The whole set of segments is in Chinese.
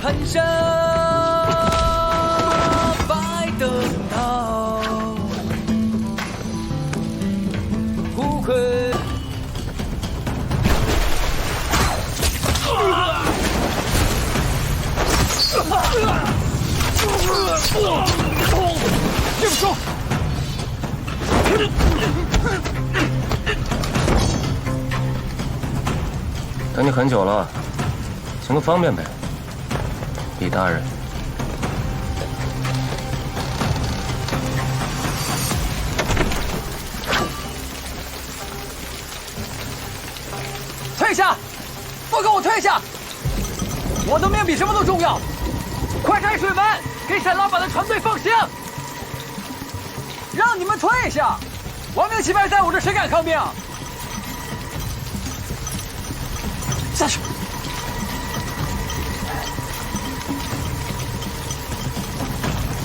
攀上白灯岛，胡坤。 这么说，等你很久了，行个方便呗，李大人。退下！都给我退下！我的命比什么都重要！快拆水门，给沈老板的船队放行！让你们退下！亡命旗牌在我这，谁敢抗命？下去！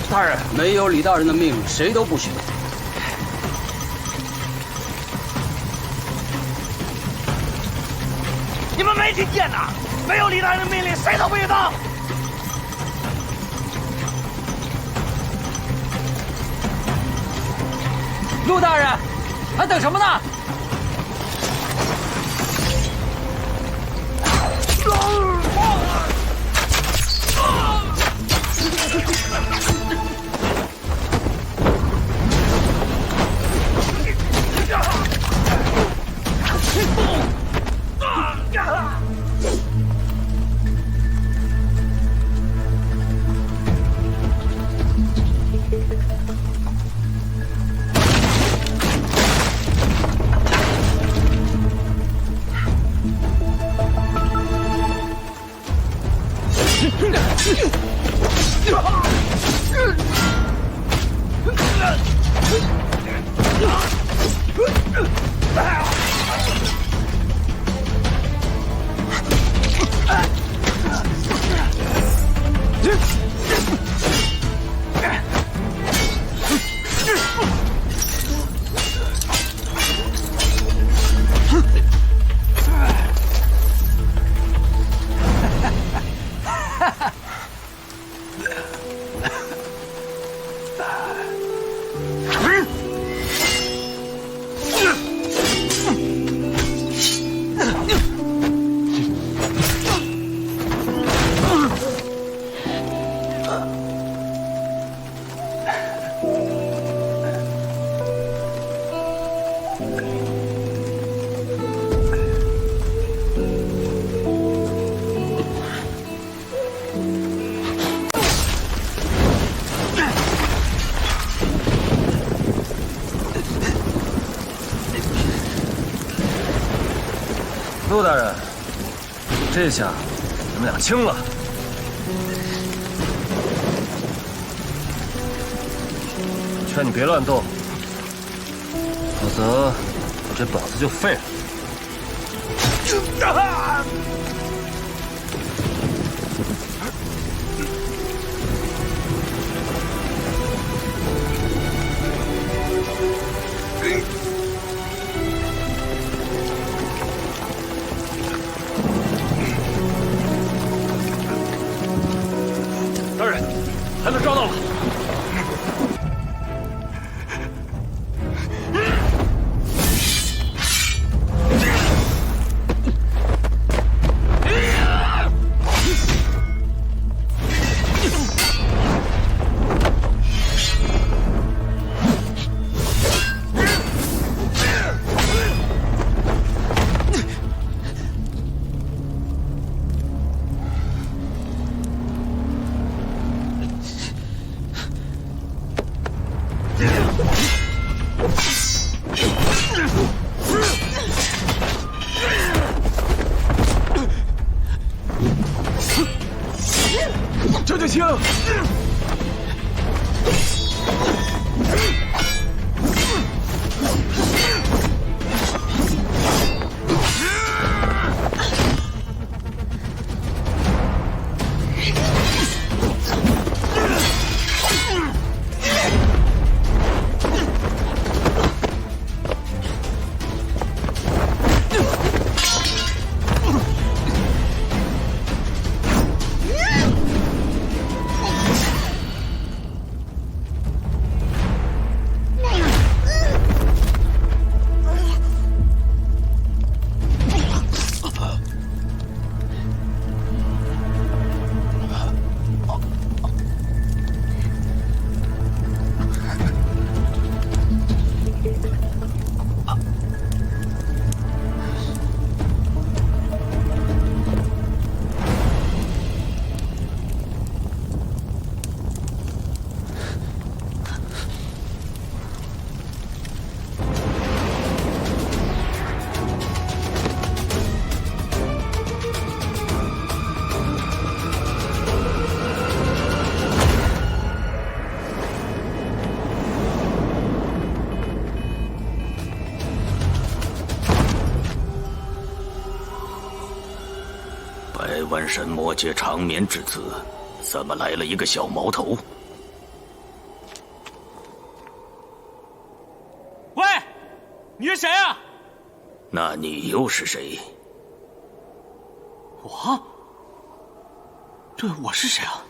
大人，没有李大人的命令，谁都不行。你们没听见呐？没有李大人的命令，谁都不许动！陆大人，还等什么呢？陆大人，这下你们俩轻了。劝你别乱动，否则我这宝子就废了。大人，还能抓到了。这就行。万神魔界长眠之子，怎么来了一个小毛头？喂，你是谁啊？那你又是谁？我？对，我是谁啊？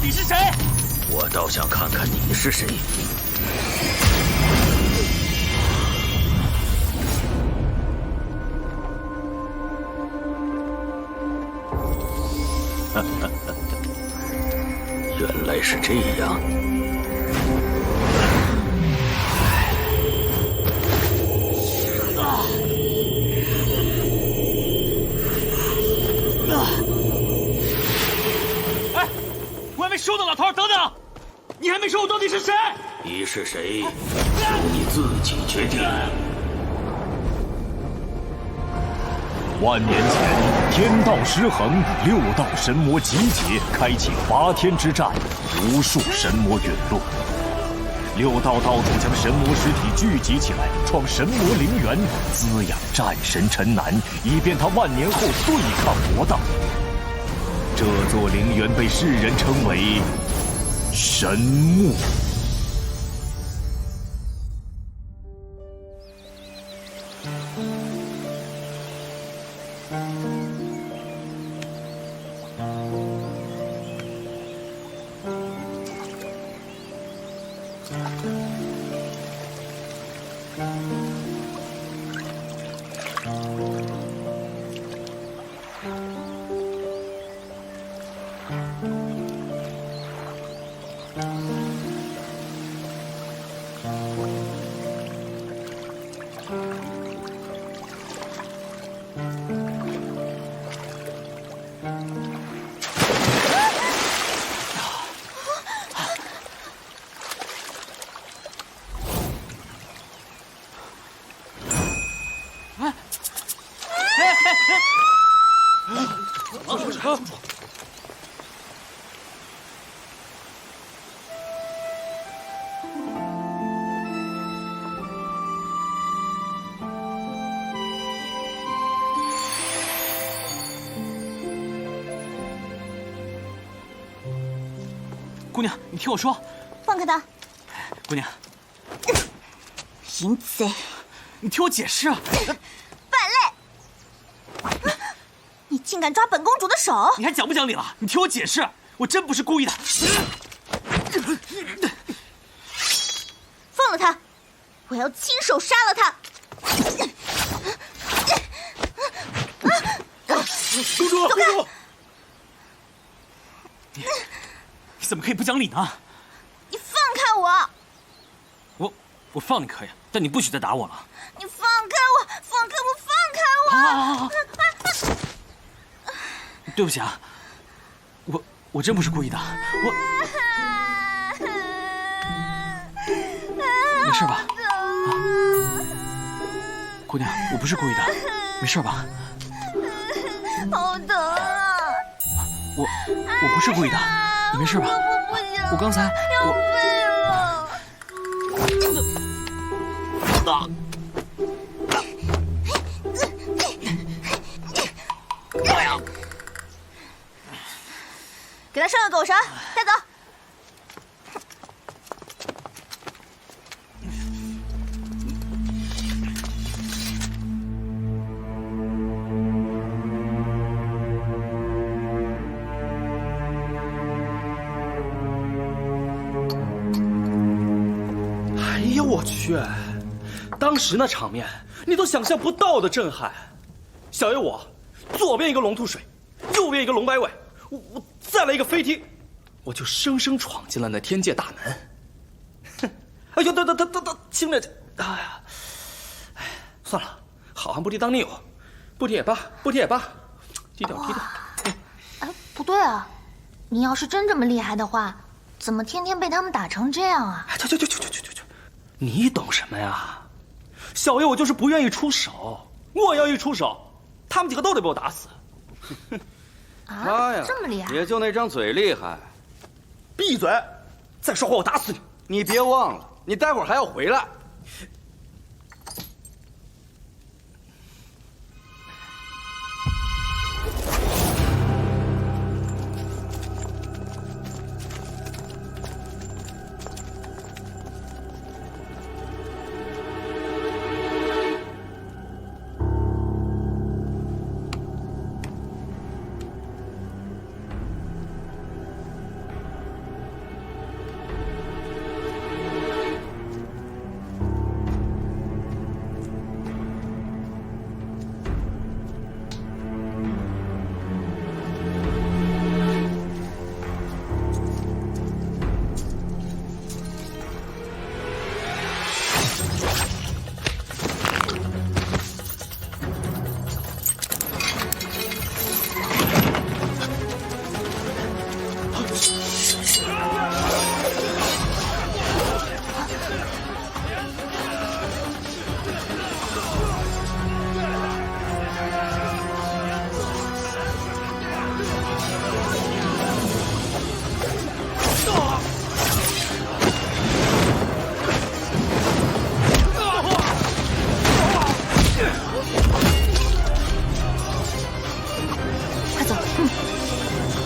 你是谁？我倒想看看你是谁。原来是这样。说的老头，等等，你还没说我到底是谁？你是谁，由你自己决定。万年前，天道失衡，6道神魔集结，开启伐天之战，无数神魔陨落。6道道主将神魔尸体聚集起来，创神魔灵元，滋养战神陈南，以便他万年后对抗魔道。这座陵园被世人称为神墓。姑娘，你听我说，放开他！姑娘，淫贼！你听我解释啊！败类！你竟敢抓本公主的手！你还讲不讲理了？你听我解释，我真不是故意的。放了他！我要亲手杀了他！公主，公主！你怎么可以不讲理呢？你放开我！我放你可以，但你不许再打我了。你放开我！放开我！放开我！对不起啊，我真不是故意的，没事吧？啊，姑娘，我不是故意的，没事吧？好疼啊！我不是故意的，你没事吧？我不行，我刚才要废了。给他来上个狗绳，带走。哎呀，我去！当时那场面，你都想象不到的震撼。小爷我，左边一个龙吐水，右边一个龙摆尾，我再来一个飞踢，我就生生闯进了那天界大门。哼！哎呦，得，轻着点。哎呀，哎，算了，好汉不提当年勇，不提也罢，不提也罢，低调低调。哎，不对啊，你要是真这么厉害的话，怎么天天被他们打成这样啊？哎，去！你懂什么呀？小爷我就是不愿意出手，我要一出手，他们几个都得被我打死。啊，这么厉害？也就那张嘴厉害。闭嘴！再说话我打死你！你别忘了，你待会儿还要回来。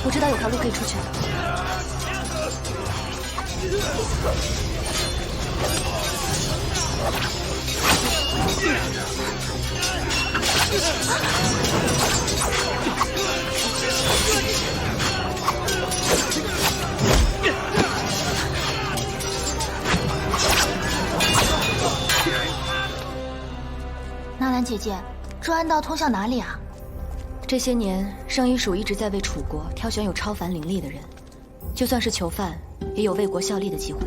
我知道有条路可以出去。纳兰姐姐，这暗道通向哪里啊？这些年，圣医署一直在为楚国挑选有超凡灵力的人，就算是囚犯，也有为国效力的机会。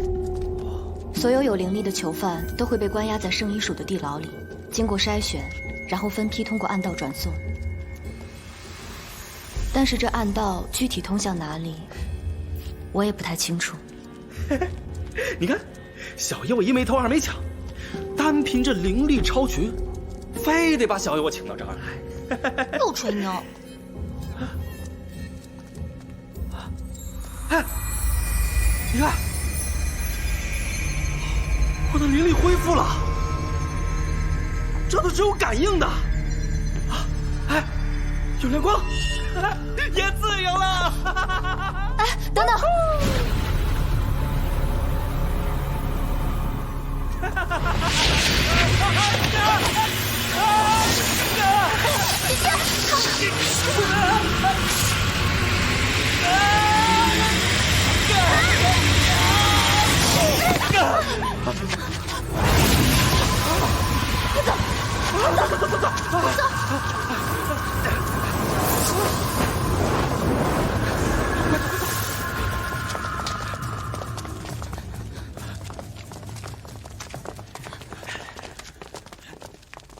所有有灵力的囚犯都会被关押在圣医署的地牢里，经过筛选，然后分批通过暗道转送。但是这暗道具体通向哪里，我也不太清楚。你看，小爷我一没偷二没抢，单凭这灵力超群，非得把小爷我请到这儿来。又吹牛！哎，你看，我的灵力恢复了，这都是有感应的。啊，哎，有亮光，也自由了。哎，等等！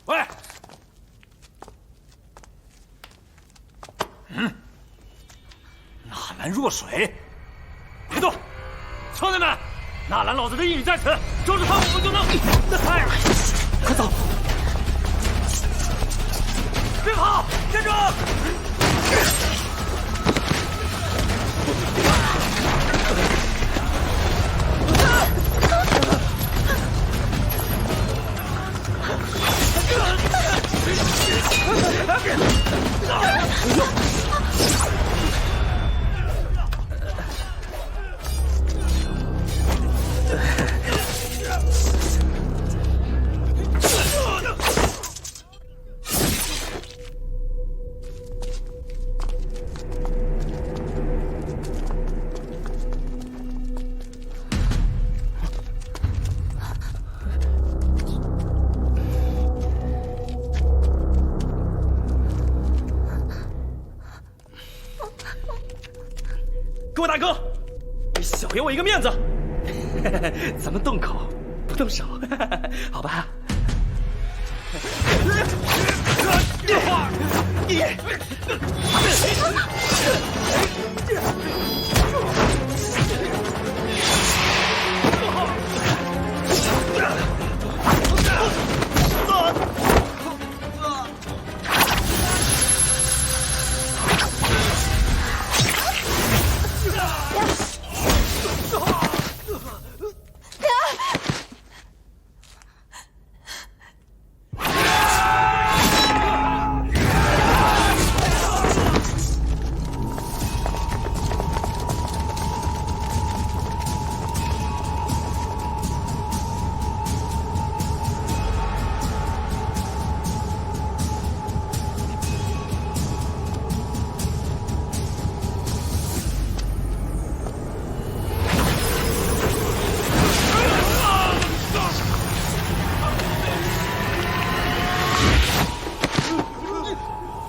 喂，纳兰若水，别动！兄弟们，纳兰老子的一语在此，抓住他，我们就能。哎，快走！别跑，站住！各位大哥，给小爷我一个面子，咱们动口不动手，好吧？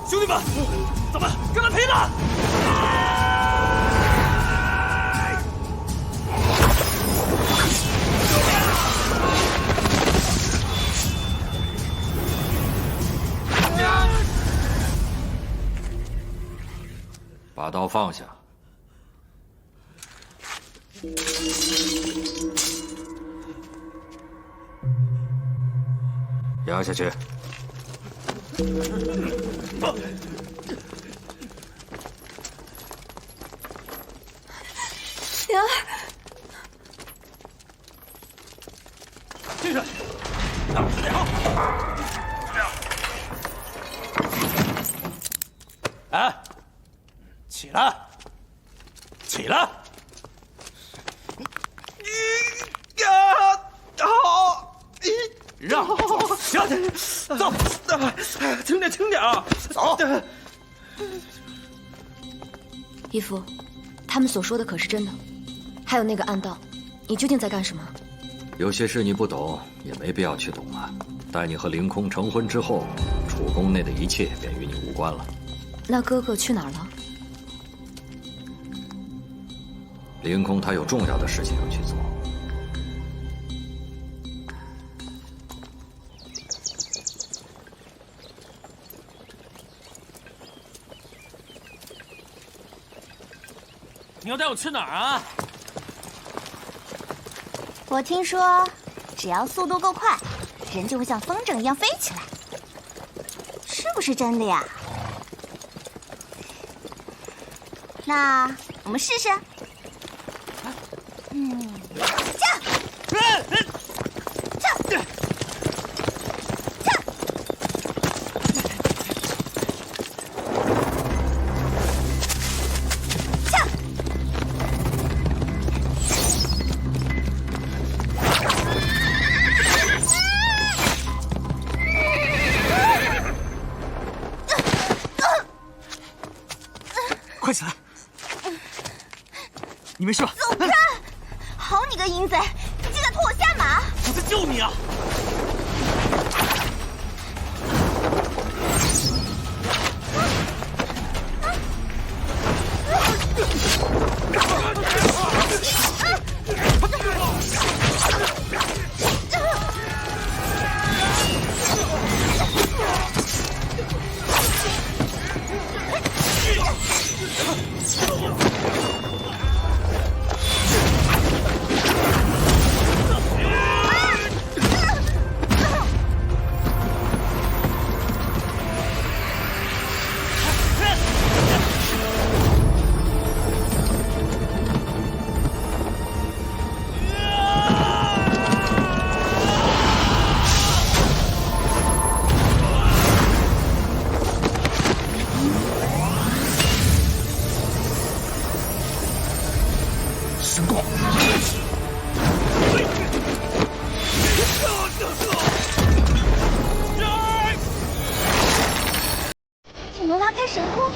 兄弟们，咱们跟他拼了！把刀放下，压下去。灵儿，进去。哎，起来，起来！让下去，走，轻点，轻点啊！走。义父，他们所说的可是真的？还有那个暗道，你究竟在干什么？有些事你不懂，也没必要去懂啊。待你和凌空成婚之后，楚宫内的一切便与你无关了。那哥哥去哪儿了？凌空他有重要的事情要去做。你要带我去哪儿啊？我听说，只要速度够快，人就会像风筝一样飞起来，是不是真的呀？那我们试试。快起来！你没事吧？走开！好你个淫贼，你竟敢拖我下马！我在救你啊！请能拉开神空。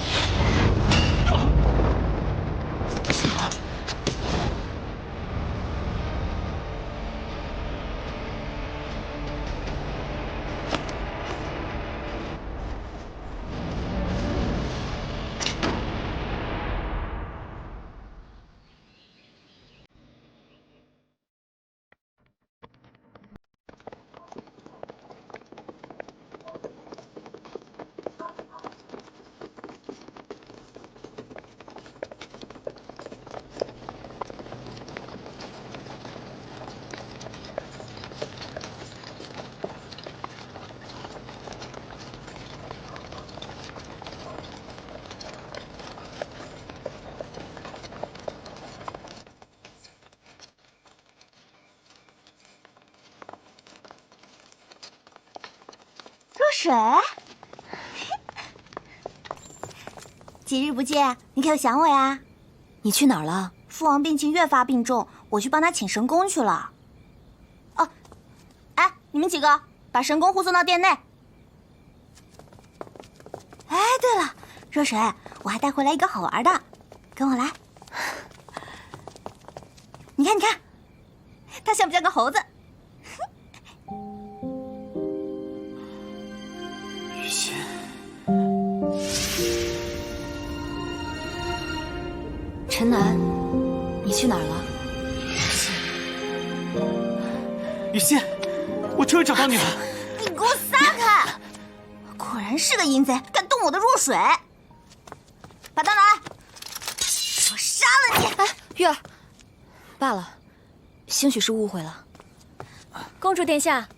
水，几日不见，你可有想我呀？你去哪儿了？父王病情越发病重，我去帮他请神功去了。哦，哎，你们几个把神功护送到殿内。哎，对了，热水，我还带回来一个好玩的，跟我来。你看，你看，它像不像个猴子？雨欣，陈南，你去哪儿了？雨欣，我终于找到你了！你给我撒开！果然是个淫贼，敢动我的若水！把刀拿来，我杀了你！哎，月儿，罢了，兴许是误会了。公主殿下，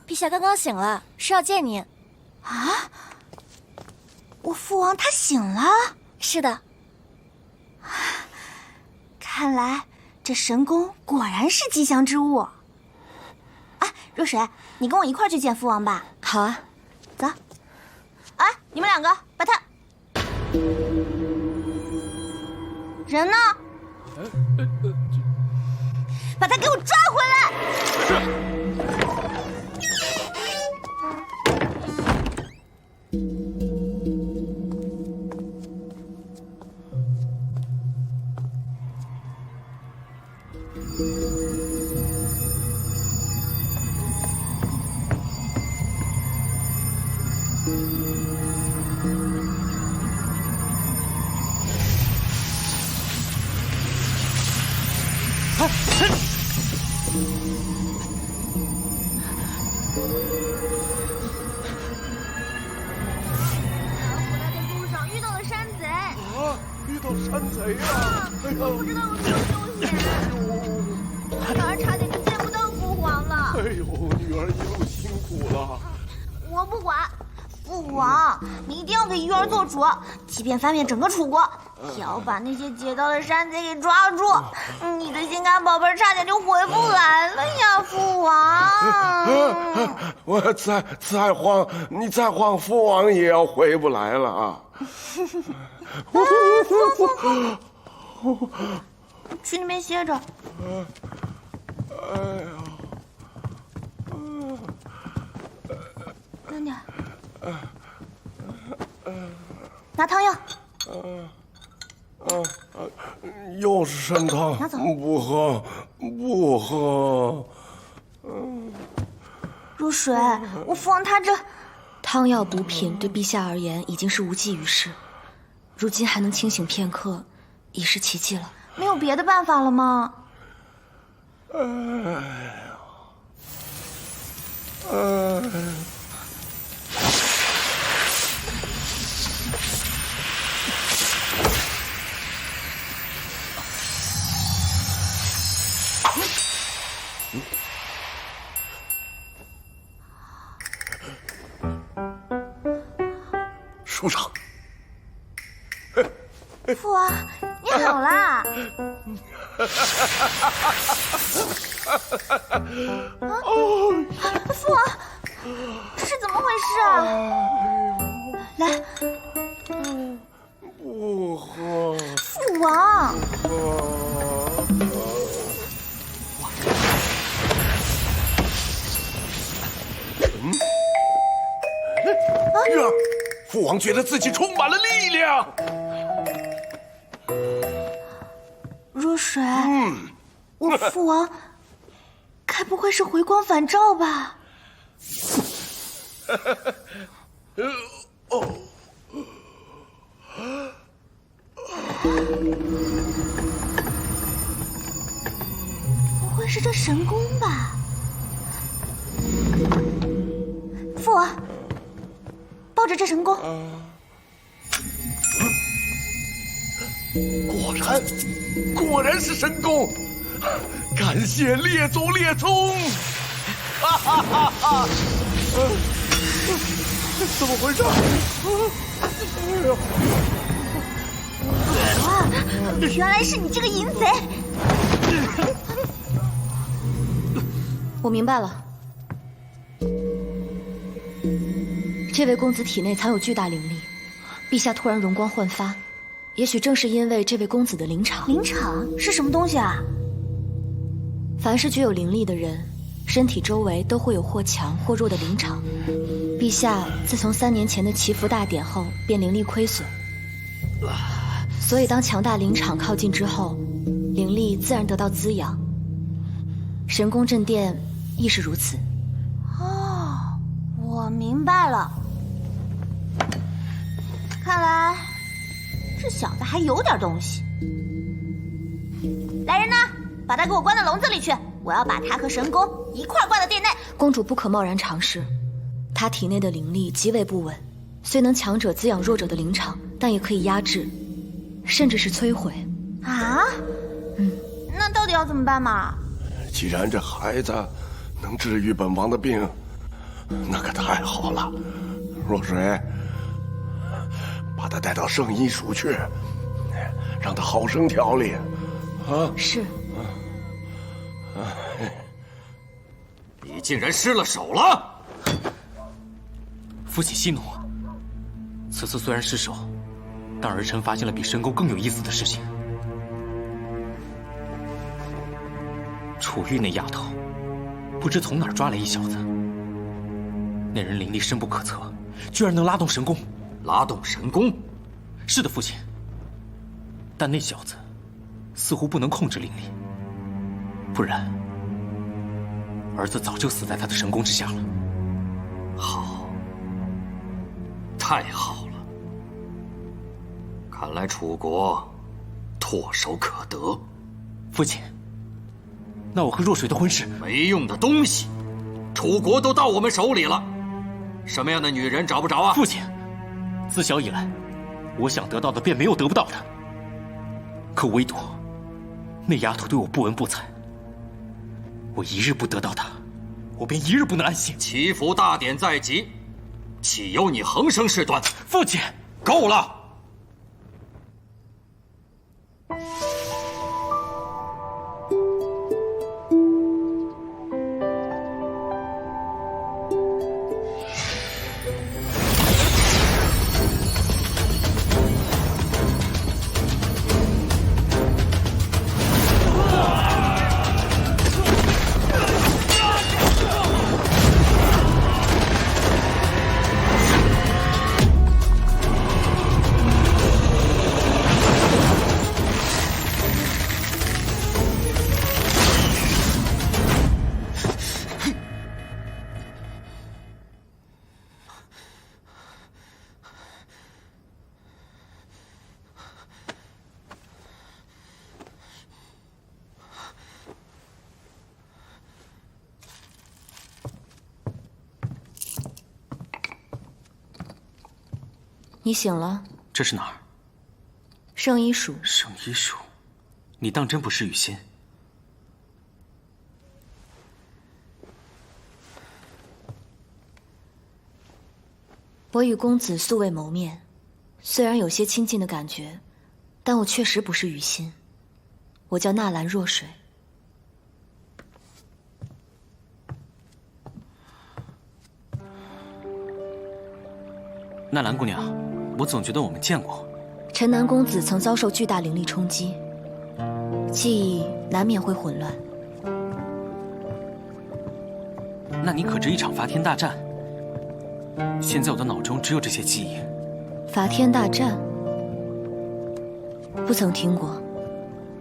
陛下刚刚醒了，是要见您。啊！我父王他醒了？是的。看来这神功果然是吉祥之物。哎，若水，你跟我一块儿去见父王吧。好啊，走。哎，你们两个把他人呢？把他给我抓回来！山贼啊！哎呀，不知道有多凶险，女儿差点就见不到父皇了。哎呦，女儿一路辛苦了。我不管，父王，你一定要给玉儿做主，即便翻遍整个楚国，也要把那些劫道的山贼给抓住。你的心肝宝贝差点就回不来了呀，父王。我再慌，你再慌，父王也要回不来了啊！去那边歇着。哎呀，慢点。拿汤药。又是参汤，拿走。不喝，不喝。若水，我父王他这汤药补品对陛下而言已经是无济于事，如今还能清醒片刻，已是奇迹了。没有别的办法了吗？哎呀，哎。舒畅。父王，你好啦！父王，是怎么回事啊？来，不喝。父王。月儿，父王觉得自己充满了力量。若水，我父王该不会是回光返照吧？不会是这神功吧？父王，抱着这神功。果然是神功！感谢列宗列宗！哈哈哈哈！怎么回事？哎呦！啊！原来是你这个淫贼！我明白了，这位公子体内藏有巨大灵力，陛下突然容光焕发，也许正是因为这位公子的灵场。灵场是什么东西啊？凡是具有灵力的人，身体周围都会有或强或弱的灵场。陛下自从3年前的祈福大典后，便灵力亏损，所以当强大灵场靠近之后，灵力自然得到滋养。神宫镇殿亦是如此。哦，我明白了。看来这小子还有点东西。来人呐，把他给我关到笼子里去！我要把他和神宫一块关到殿内。公主不可贸然尝试，他体内的灵力极为不稳，虽能强者滋养弱者的灵场，但也可以压制，甚至是摧毁。啊？那到底要怎么办嘛？既然这孩子能治愈本王的病，那可太好了。若水，把他带到圣医署去，让他好生调理。啊，是。你竟然失了手了！父亲息怒，此次虽然失手，但儿臣发现了比神宫更有意思的事情。楚玉那丫头，不知从哪儿抓来一小子，那人灵力深不可测，居然能拉动神宫。拉动神宫？是的，父亲。但那小子似乎不能控制灵力，不然儿子早就死在他的神宫之下了。好，太好了！看来楚国唾手可得。父亲，那我和若水的婚事……没用的东西，楚国都到我们手里了，什么样的女人找不着啊？父亲，自小以来，我想得到的便没有得不到的，可唯独那丫头对我不闻不睬。我一日不得到她，我便一日不能安心。祈福大典在即，岂有你横生事端？父亲，够了！你醒了？这是哪儿？圣医署。圣医署，你当真不是雨欣？我与公子素未谋面，虽然有些亲近的感觉，但我确实不是雨欣。我叫纳兰若水。纳兰姑娘，我总觉得我们见过。陈南公子曾遭受巨大灵力冲击，记忆难免会混乱。那你可知一场伐天大战？现在我的脑中只有这些记忆。伐天大战？不曾听过。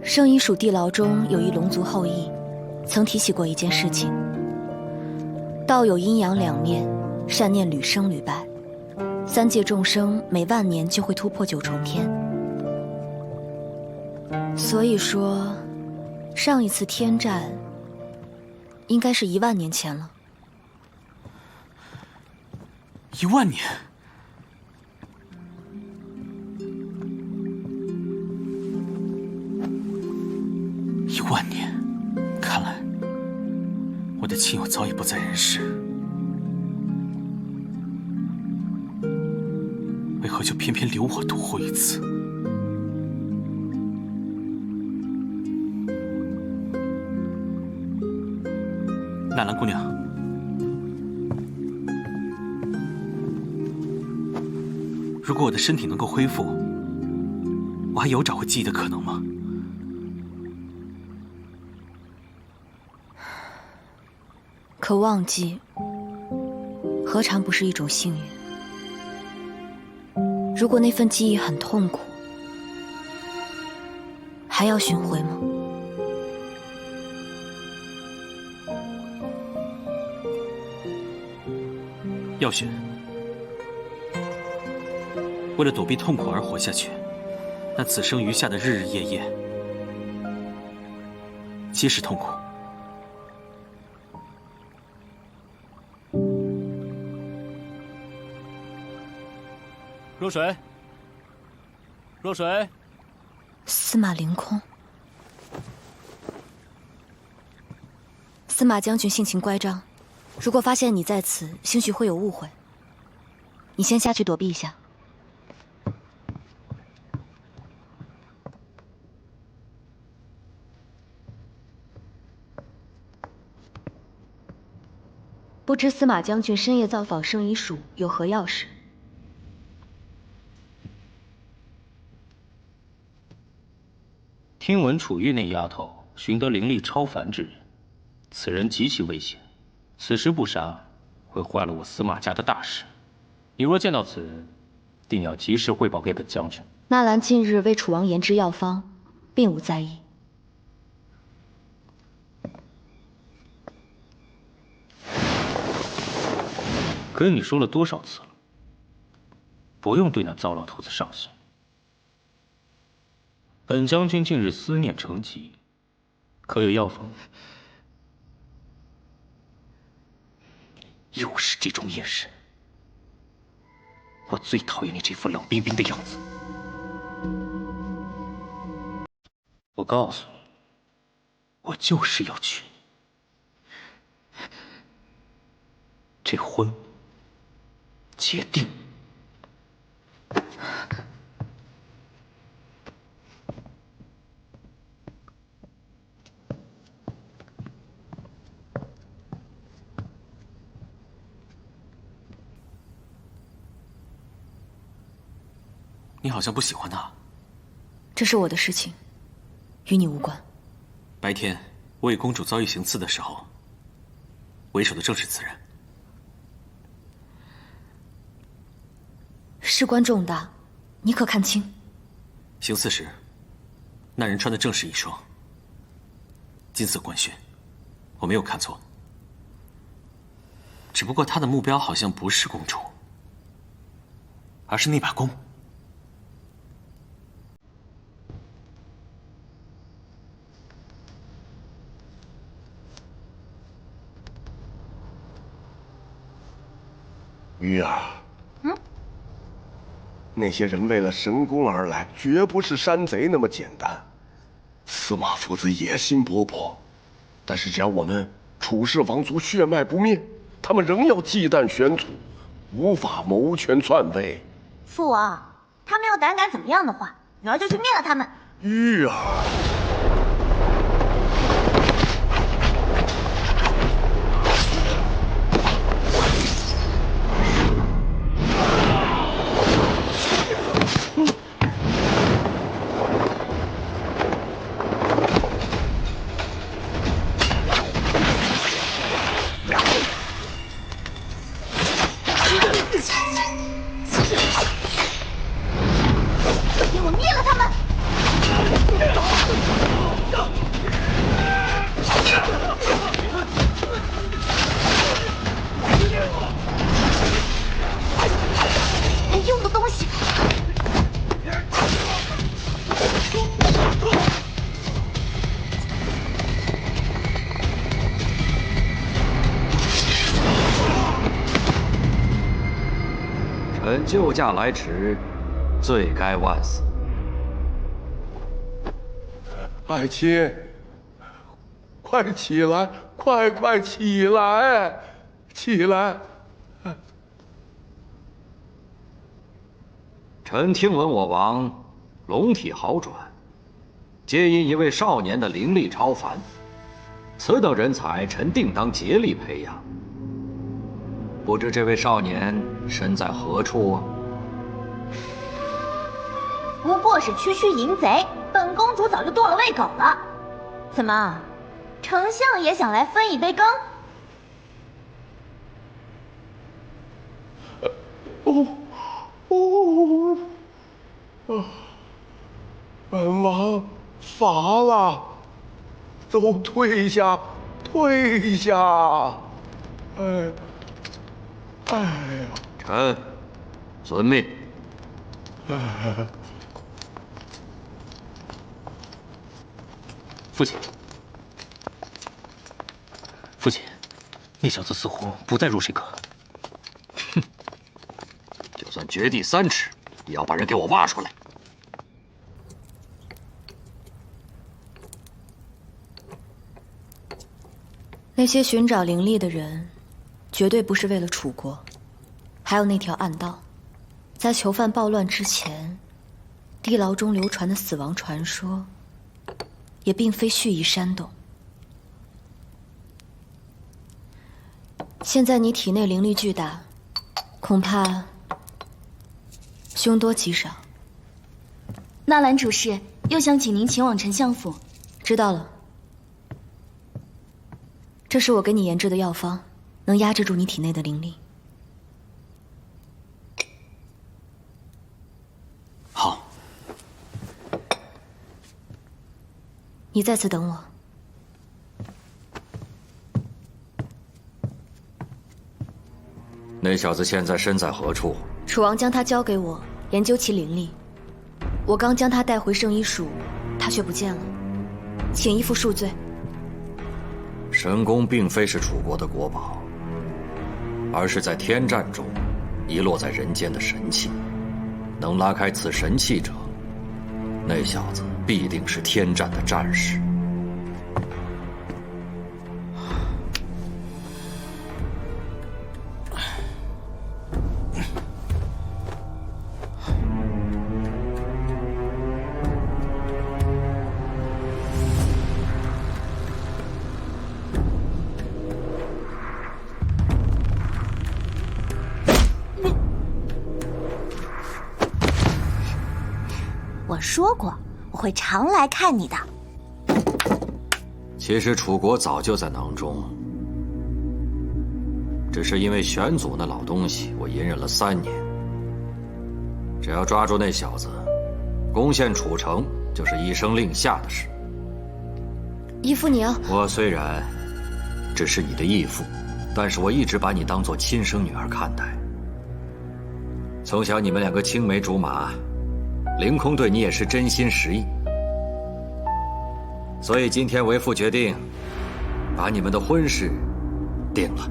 圣医署地牢中有一龙族后裔，曾提起过一件事情：道有阴阳两面，善念屡生屡败。3界众生每万年就会突破9重天，所以说，上一次天战应该是1万年前了。1万年？1万年，看来我的亲友早已不在人世。为何就偏偏留我独活一次？纳兰姑娘，如果我的身体能够恢复，我还有找回记忆的可能吗？可忘记，何尝不是一种幸运？如果那份记忆很痛苦，还要寻回吗？要寻。为了躲避痛苦而活下去，那此生余下的日日夜夜，皆是痛苦。若水，若水，司马凌空，司马将军性情乖张，如果发现你在此，兴许会有误会。你先下去躲避一下。不知司马将军深夜造访圣医署有何要事？听闻楚玉那丫头寻得灵力超凡之人，此人极其危险，此时不杀，会坏了我司马家的大事。你若见到此人，定要及时汇报给本将军。纳兰近日为楚王研制药方，并无在意。跟你说了多少次了，不用对那糟老头子上心。本将军近日思念成疾，可有药方？又是这种眼神，我最讨厌你这副冷冰冰的样子。我告诉你，我就是要娶你，这婚结定。你好像不喜欢他。这是我的事情，与你无关。白天我与公主遭遇行刺的时候，为首的正是此人。事关重大，你可看清？行刺时，那人穿的正是一双金色官靴，我没有看错。只不过他的目标好像不是公主，而是那把弓。鱼儿，那些人为了神功而来，绝不是山贼那么简单。司马父子野心勃勃，但是只要我们楚氏王族血脉不灭，他们仍要忌惮玄祖，无法谋权篡位。父王，他们要胆敢怎么样的话，女儿就去灭了他们。玉儿。给我灭了他们！没用的东西！臣救驾来迟，罪该万死。爱卿，快起来，快起来，起来！臣听闻我王龙体好转，皆因一位少年的灵力超凡。此等人才，臣定当竭力培养。不知这位少年身在何处？不过是区区淫贼，本公主早就剁了喂狗了。怎么，丞相也想来分一杯羹？本王乏了，都退下，退下！哎呀！臣遵命。父亲，父亲，那小子似乎不再入水阁。哼，就算掘地3尺，也要把人给我挖出来。那些寻找灵力的人，绝对不是为了楚国。还有那条暗道，在囚犯暴乱之前，地牢中流传的死亡传说，也并非蓄意煽动。现在你体内灵力巨大，恐怕凶多吉少。纳兰主事又想请您前往丞相府。知道了。这是我给你研制的药方，能压制住你体内的灵力。好，你在此等我。那小子现在身在何处？楚王将他交给我，研究其灵力。我刚将他带回圣医署，他却不见了，请依附恕罪。神宫并非是楚国的国宝，而是在天战中遗落在人间的神器。能拉开此神器者，那小子必定是天战的战士。我说过，我会常来看你的。其实楚国早就在囊中，只是因为玄祖那老东西，我隐忍了3年。只要抓住那小子，攻陷楚城就是一声令下的事。义父，你要……我虽然只是你的义父，但是我一直把你当作亲生女儿看待。从小你们2个青梅竹马。凌空对你也是真心实意，所以今天为父决定，把你们的婚事定了。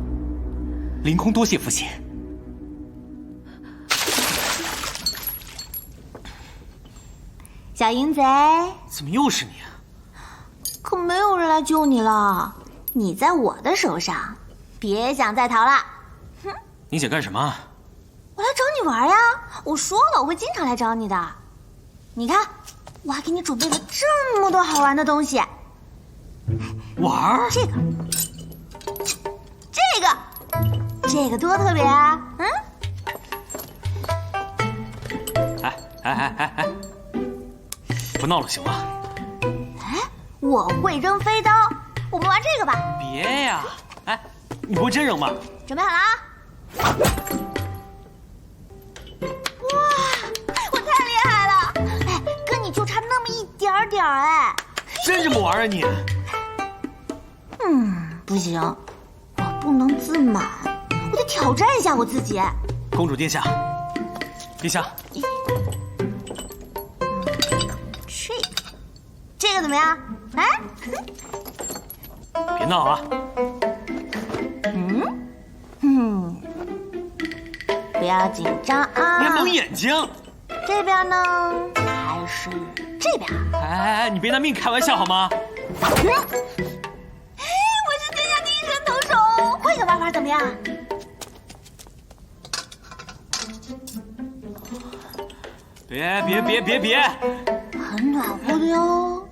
凌空多谢父亲。小淫贼，怎么又是你啊？可没有人来救你了，你在我的手上，别想再逃了。哼！你想干什么？我来找你玩呀！我说了，我会经常来找你的。你看，我还给你准备了这么多好玩的东西。玩？这个多特别啊！嗯？哎，不闹了行吗？哎，我会扔飞刀，我们玩这个吧。别呀！哎，你不会真扔吧？准备好了啊！就差那么一点点哎！真这么玩啊你？不行，我不能自满，我得挑战一下我自己。公主殿下，殿下，这个怎么样？哎，别闹啊！不要紧张啊！别蒙眼睛。这边呢？还是这边？哎，你别拿命开玩笑好吗？我是天下第一人投手，换个玩法怎么样？别！很暖和的哟。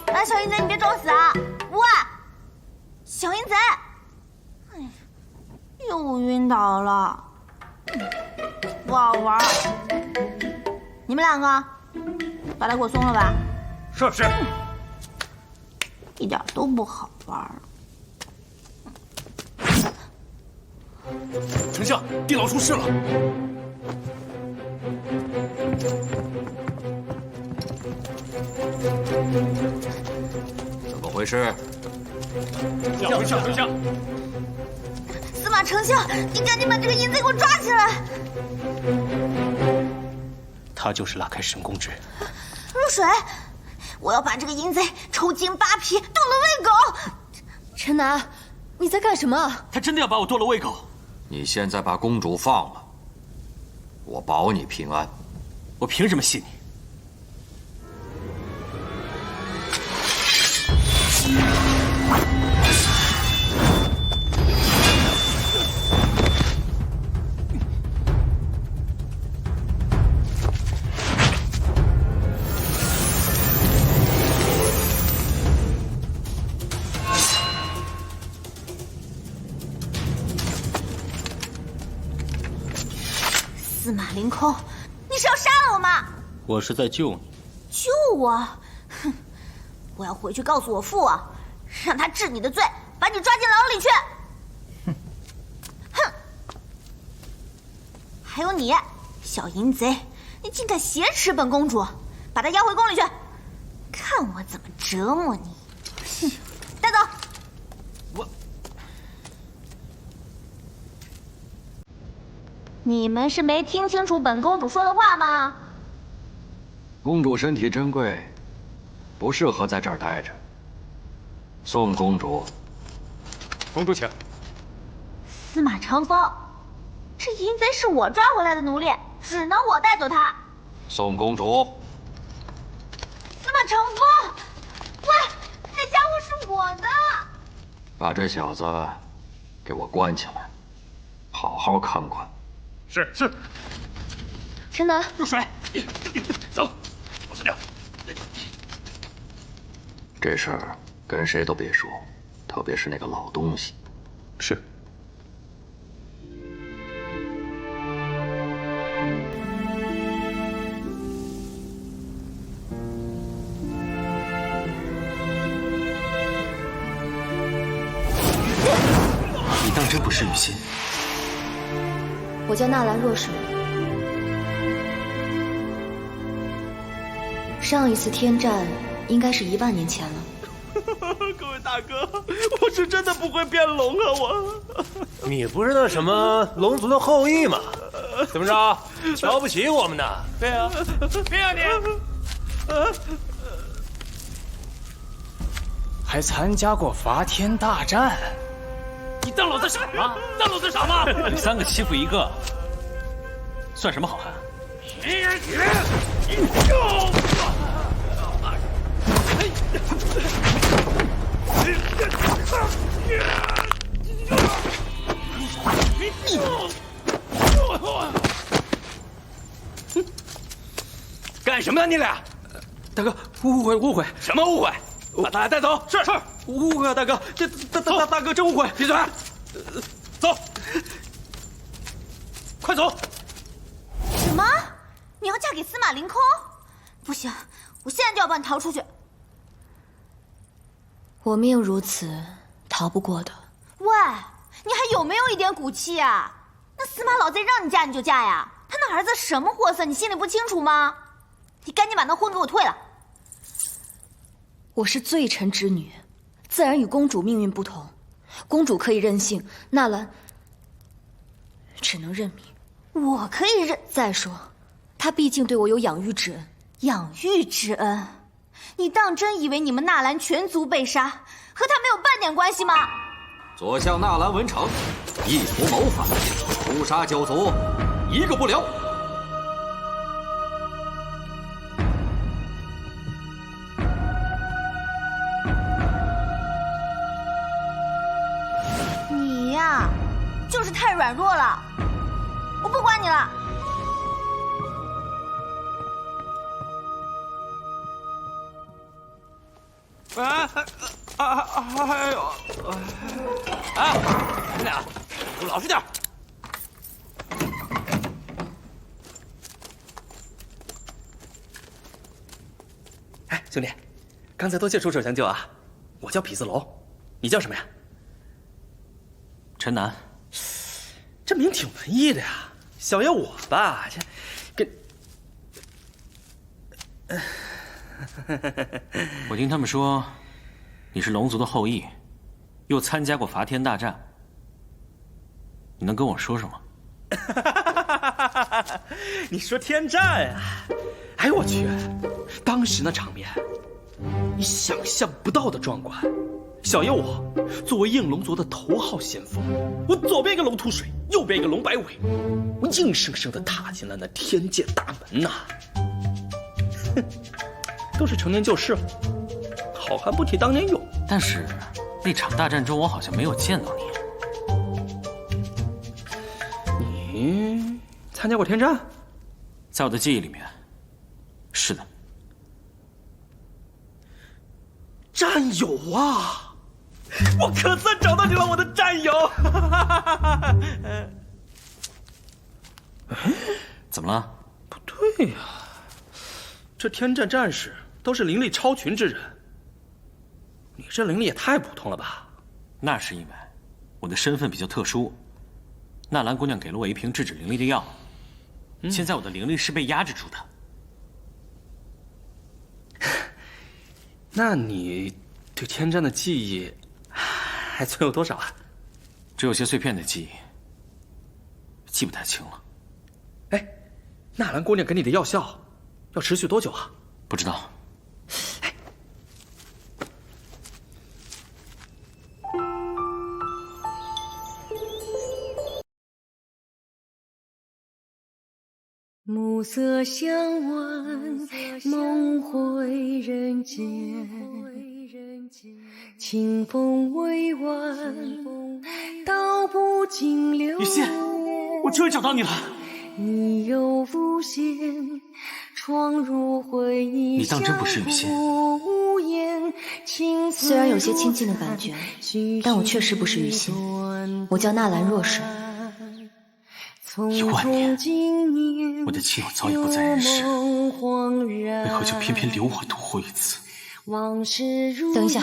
来，小淫贼，你别装死啊！喂，小淫贼，又晕倒了，不好玩。你们两个，把它给我松了吧。是。一点都不好玩。丞相，地牢出事了。怎么回事？丞相。司马丞相，你赶紧把这个淫贼给我抓起来！他就是拉开神宫之人。入水，我要把这个淫贼抽筋扒皮，剁了喂狗。陈南，你在干什么？他真的要把我剁了喂狗？你现在把公主放了，我保你平安。我凭什么信你？司马凌空，你是要杀了我吗？我是在救你。救我？哼！我要回去告诉我父王，让他治你的罪，把你抓进牢里去。哼！还有你，小淫贼，你竟敢挟持本公主，把她押回宫里去，看我怎么折磨你！哼！带走。你们是没听清楚本公主说的话吗？公主身体珍贵，不适合在这儿待着。宋公主。公主请。司马长风，这淫贼是我抓回来的奴隶，只能我带走他。宋公主。司马长风，喂，那家伙是我的。把这小子给我关起来，好好看管。是。陈南，入水，走，往下掉。这事儿跟谁都别说，特别是那个老东西。是。你当真不是雨欣？我叫纳兰若水。上一次天战应该是1万年前了。各位大哥，我是真的不会变龙啊！我，你不是那什么龙族的后裔吗？怎么着，瞧不起我们呢？对啊，谁啊你？还参加过伐天大战？你当老子傻吗？当老子傻吗？3个欺负1个，算什么好汉？干什么呢你俩？大哥，误会。什么误会？把他俩带走。是。误会啊，大哥，这大哥真误会。闭嘴！走，快走！什么？你要嫁给司马凌空？不行，我现在就要帮你逃出去。我命如此，逃不过的。喂，你还有没有一点骨气啊？那司马老贼让你嫁你就嫁呀？他那儿子什么货色，你心里不清楚吗？你赶紧把那婚给我退了。我是罪臣之女，自然与公主命运不同。公主可以任性，纳兰只能认命。我可以认。再说，他毕竟对我有养育之恩。养育之恩？你当真以为你们纳兰全族被杀，和他没有半点关系吗？左相纳兰文成，意图谋反，诛杀9族，1个不留。你呀，就是太软弱了。我不管你了。哎呦！啊，你俩给我老实点！哎，兄弟，刚才多谢出手相救啊！我叫痞子龙，你叫什么呀？陈南。这名挺文艺的呀。小爷我吧，这跟……我听他们说，你是龙族的后裔，又参加过伐天大战。你能跟我说说吗？你说天战啊？哎呦我去！当时那场面，你想象不到的壮观。小爷我作为应龙族的头号先锋，我左边一个龙吐水，右边一个龙摆尾，我硬生生的踏进了那天界大门呐！哼，都是成年旧事了，好汉不提当年勇。但是那场大战中，我好像没有见到你。你参加过天战？在我的记忆里面，是的。战友啊！我可算找到你了，我的战友！怎么了？不对呀，这天战战士都是灵力超群之人，你这灵力也太普通了吧？那是因为我的身份比较特殊，纳兰姑娘给了我一瓶制止灵力的药，现在我的灵力是被压制住的。那你对天战的记忆还存有多少啊？只有些碎片的记忆，记不太清了。哎，纳兰姑娘给你的药效要持续多久啊？不知道。暮色相晚，梦回人间。清风委婉，道不尽流雨欣，我终于找到你了。你又浮现，闯入回忆。你当真不是雨欣？虽然有些亲近的感觉，但我确实不是雨欣。我叫纳兰若水。1万年，我的亲友早已不在人世，为何就偏偏留我独活一次？等一下，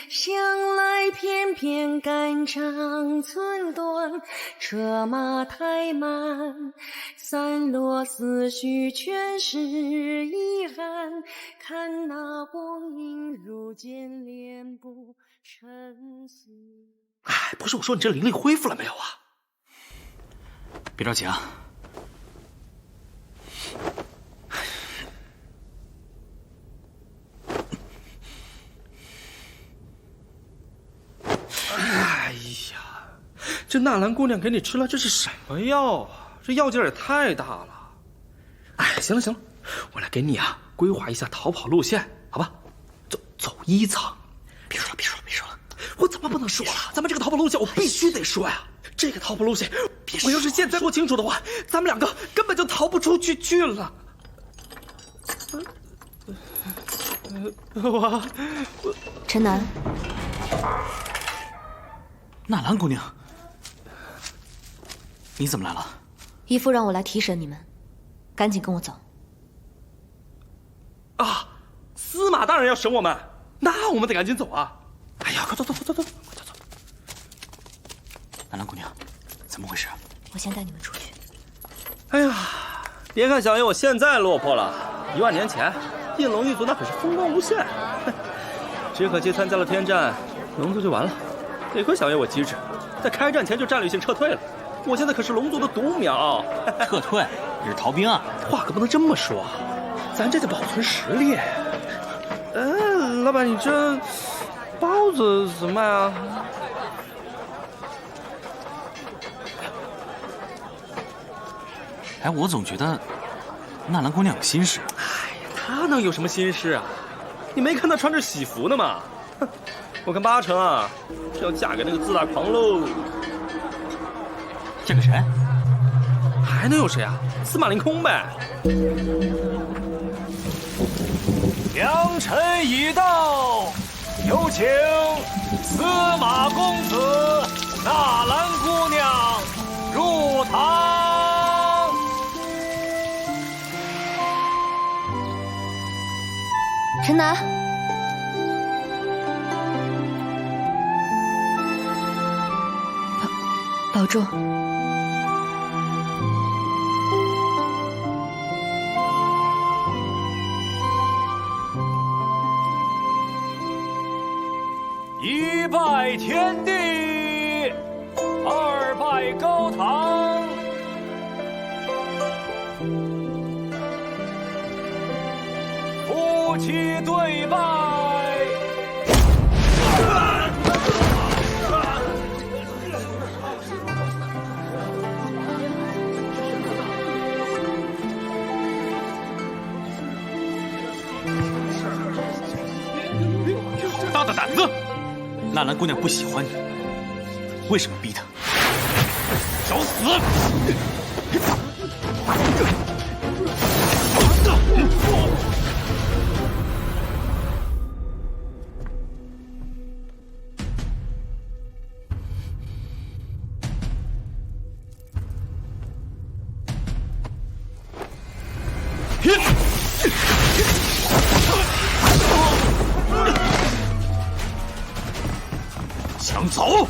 想来偏偏肝肠寸断，车马太慢，散落思绪全是遗憾。看那光阴如渐脸部沉思。哎，不是我说你这灵力恢复了没有啊？别着急啊！哎呀，这纳兰姑娘给你吃了这是什么药啊？这药劲儿也太大了！哎，行了行了，我来给你啊规划一下逃跑路线，好吧？走一层。别说了，我怎么不能说了？咱们这个逃跑路线我必须得说呀！这个逃跑路线，我要是现在说清楚的话，咱们两个根本就逃不出去了。陈南，纳兰姑娘，你怎么来了？义父让我来提审你们，赶紧跟我走。啊，司马大人要审我们，那我们得赶紧走啊！哎呀，快走！纳兰姑娘，怎么回事？我先带你们出去。哎呀，别看小爷我现在落魄了，1万年前应龙一族那可是风光无限。只可惜参加了天战，龙族就完了。得亏小爷我机智，在开战前就战略性撤退了。我现在可是龙族的独苗。撤退？你是逃兵啊？话可不能这么说，咱这得保存实力。老板，你这包子怎么卖啊？哎，我总觉得纳兰姑娘有心事。哎呀，她能有什么心事啊？你没看她穿着喜服呢吗？哼，我看8成啊是要嫁给那个自大狂喽。嫁给谁？还能有谁啊？司马凌空呗。良辰已到，有请司马公子、纳兰姑娘拿。保重。一拜天地，二拜高堂，夫妻对拜。好大的胆子！纳兰姑娘不喜欢你，为什么逼她？找死！想走？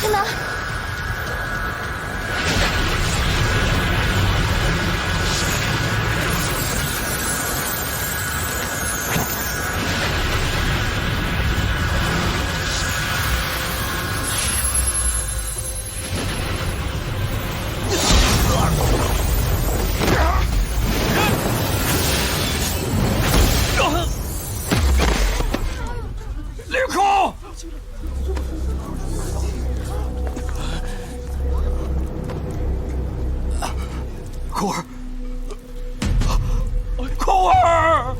天哪！立刻！扣儿，扣儿！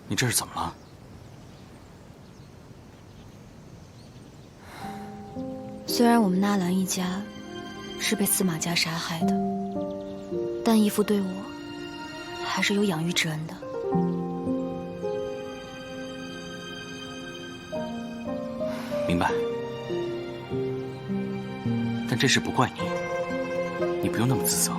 你这是怎么了？虽然我们纳兰一家是被司马家杀害的，但义父对我还是有养育之恩的。明白。但这事不怪你，你不用那么自责。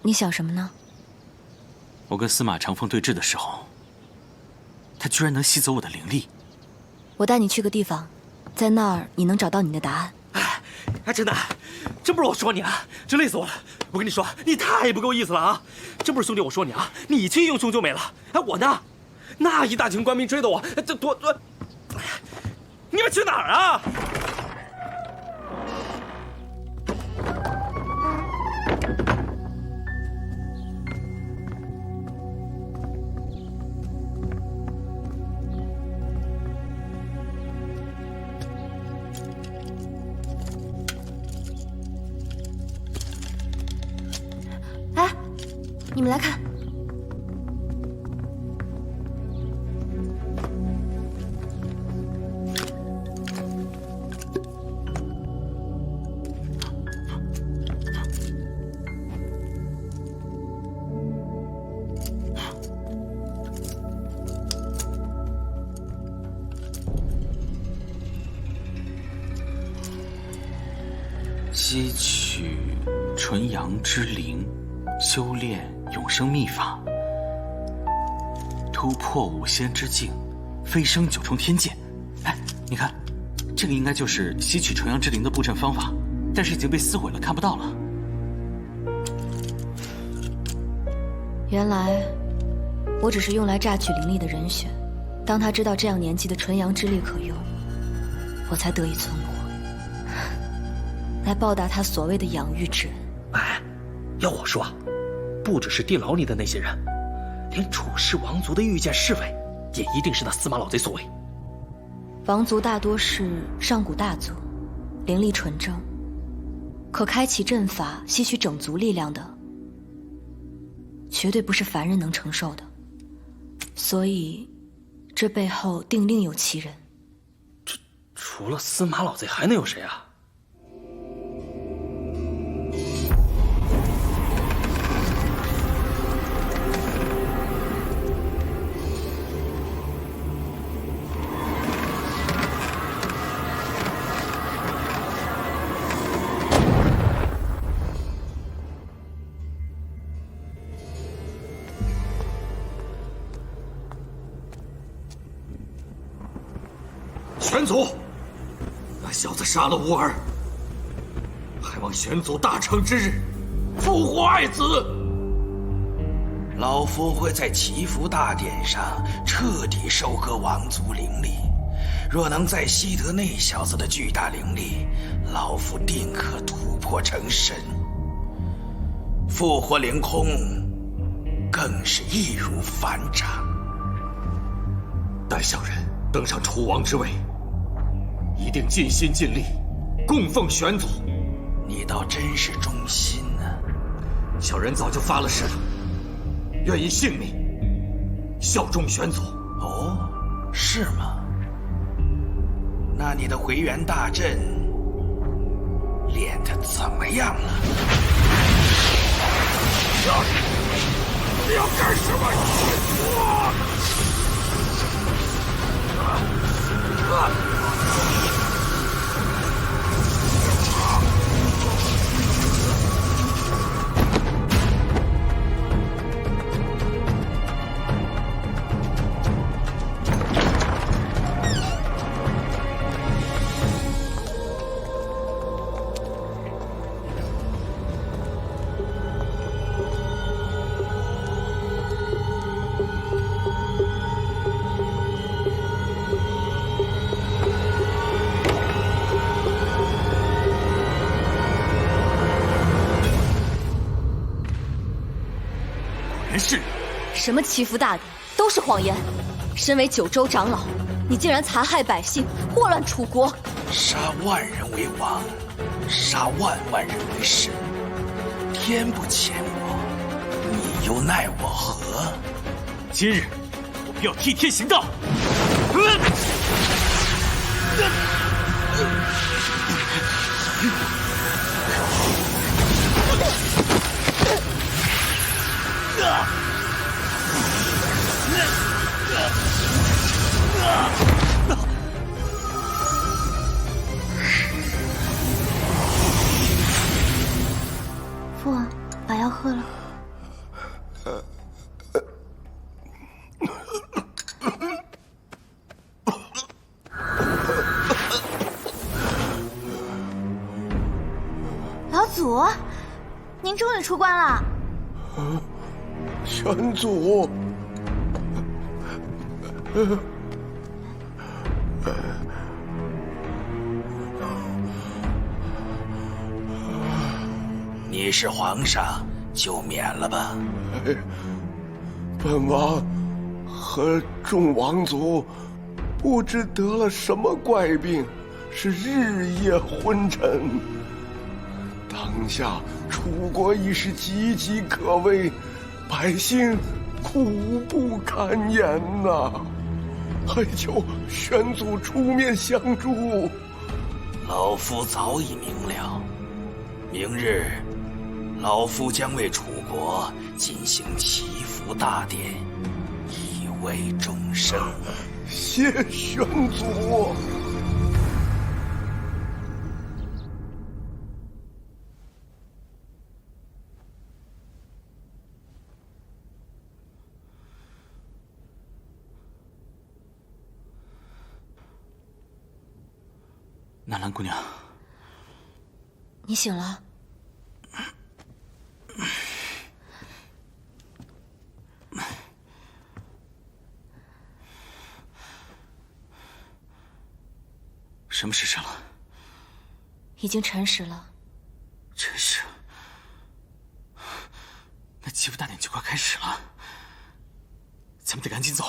你想什么呢？我跟司马长风对峙的时候，他居然能吸走我的灵力。我带你去个地方，在那儿你能找到你的答案。哎，真的，真不是我说你啊，真累死我了！我跟你说，你太不够意思了啊！真不是兄弟我说你啊，你去英雄就没了，哎，我呢？那一大群官兵追的我，这多，哎呀，你们去哪儿啊？哎，你们来看。吸取纯阳之灵，修炼永生秘法，突破五仙之境，飞升九重天界。哎，你看，这个应该就是吸取纯阳之灵的布阵方法，但是已经被撕毁了，看不到了。原来，我只是用来榨取灵力的人选。当他知道这样年纪的纯阳之力可用，我才得以存活，来报答他所谓的养育之恩。哎，要我说，不只是地牢里的那些人，连楚氏王族的御剑侍卫，也一定是那司马老贼所为。王族大多是上古大族，灵力纯正，可开启阵法、吸取整族力量的，绝对不是凡人能承受的。所以，这背后定另有其人。楚除了司马老贼还能有谁啊？玄祖，那小子杀了吾儿，还望玄祖大成之日复活爱子。老夫会在祈福大典上彻底收割王族灵力，若能再吸得那小子的巨大灵力，老夫定可突破成神。复活凌空，更是易如反掌。待小人登上楚王之位，一定尽心尽力供奉玄祖。你倒真是忠心啊！小人早就发了誓了，愿以性命效忠玄祖。哦，是吗？那你的回元大阵练得怎么样了？你要干什么？是，什么祈福大典都是谎言。身为九州长老，你竟然残害百姓，祸乱楚国。杀万人为王，杀万人为神，天不谴我，你又奈我何？今日我必要替天行道。父王，把药喝了。老祖，您终于出关了。玄祖，你是皇上，就免了吧。本王和众王族不知得了什么怪病，是日夜昏沉。当下楚国已是岌岌可危，百姓苦不堪言呐！还求玄祖出面相助。老夫早已明了，明日老夫将为楚国进行祈福大典，以慰众生。谢玄祖。纳兰姑娘，你醒了。什么时辰了？已经辰时了。辰时？那祈福大典就快开始了，咱们得赶紧走。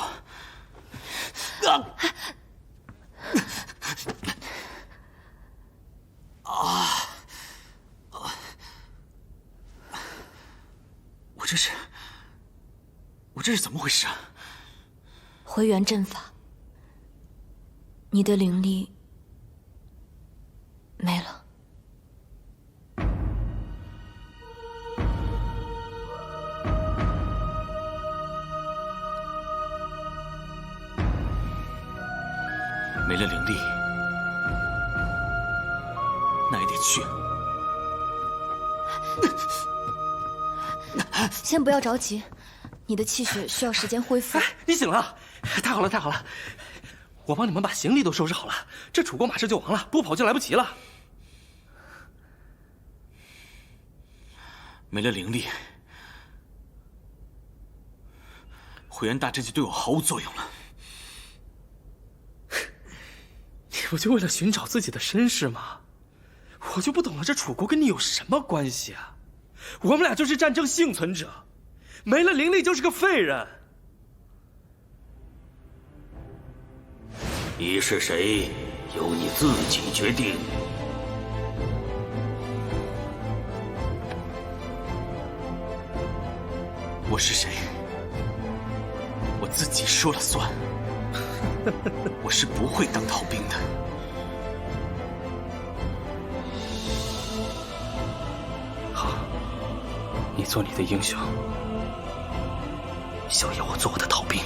我这是怎么回事啊？回元阵法，你的灵力了灵力，那也得去。先不要着急，你的气血需要时间恢复。你醒了，太好了，太好了！我帮你们把行李都收拾好了，这楚国马上就亡了，不跑就来不及了。没了灵力，回元大阵就对我毫无作用了。你不就为了寻找自己的身世吗？我就不懂了，这楚国跟你有什么关系啊？我们俩就是战争幸存者，没了灵力就是个废人。你是谁，由你自己决定。我是谁，我自己说了算。我是不会当逃兵的。好，你做你的英雄，小野我做我的逃兵。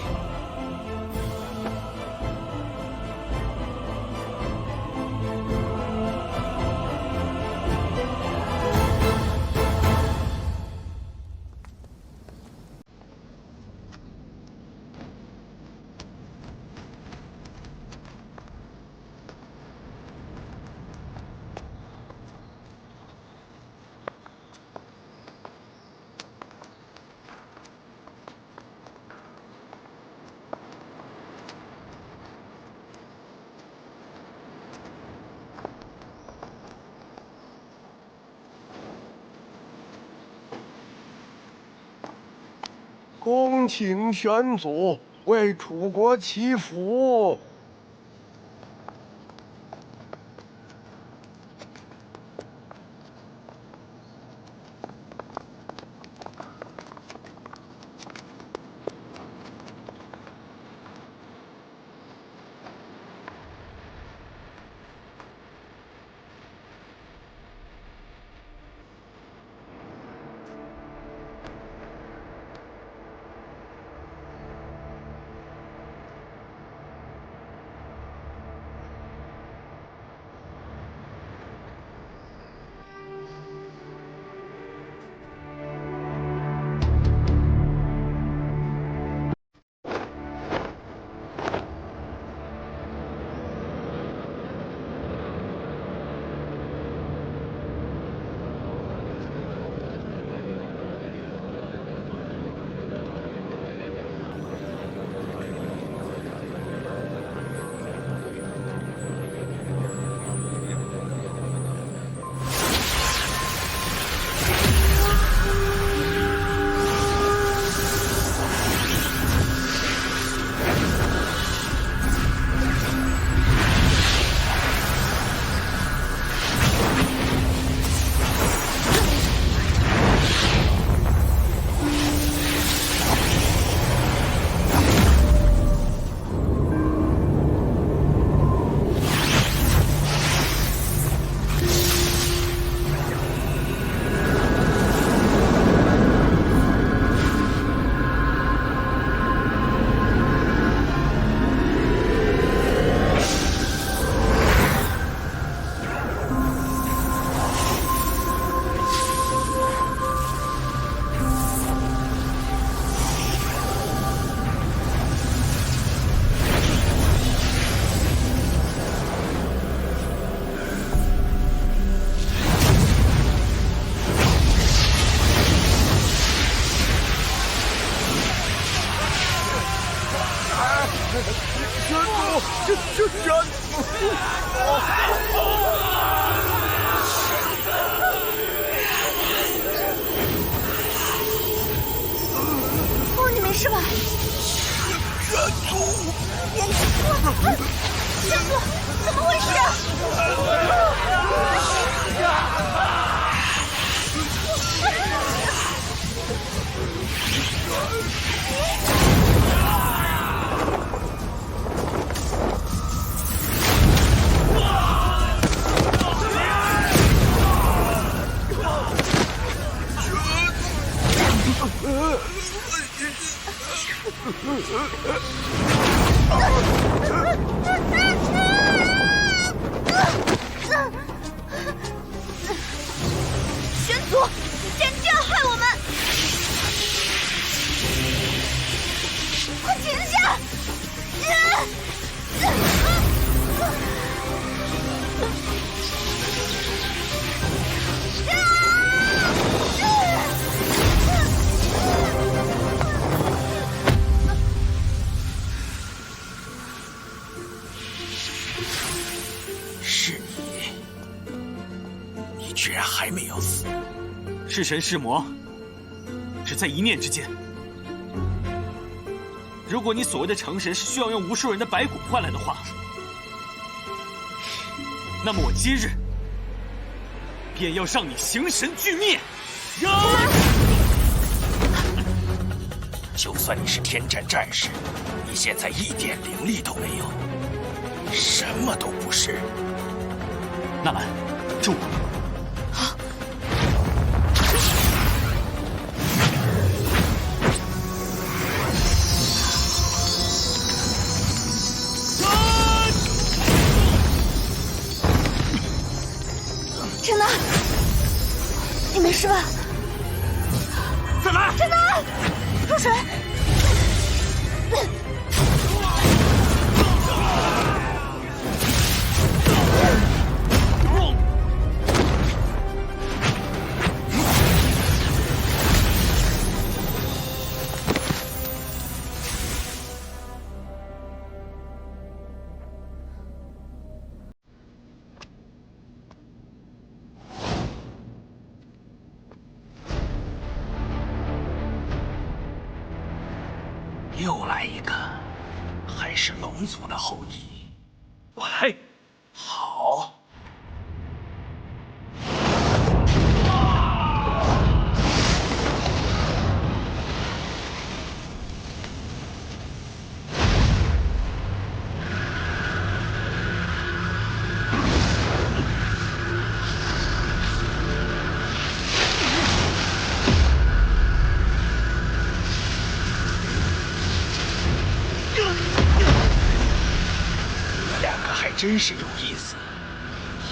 恭请玄祖为楚国祈福。哦，你没事吧？玄祖，玄祖，怎么回事？居然还没有死！是神是魔，只在一念之间。如果你所谓的成神是需要用无数人的白骨换来的话，那么我今日便要让你形神俱灭！就算你是天战战士，你现在一点灵力都没有，什么都不是。纳兰，助我！好。真的，你没事吧？再来！真的，入水。又来一个，还是龙族的后裔。我来。好。真是有意思，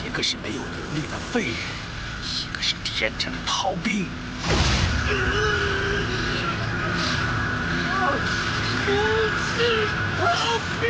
一个是没有灵力的废人，一个是天战的逃兵。我是逃兵。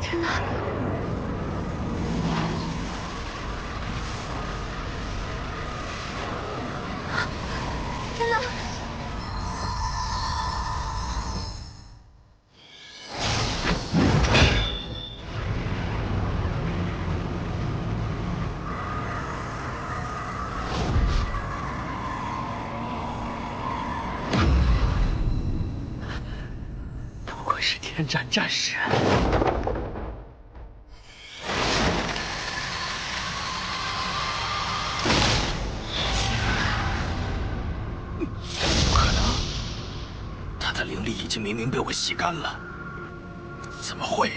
真的，真的。不愧是天战战士。灵力已经明明被我吸干了，怎么会？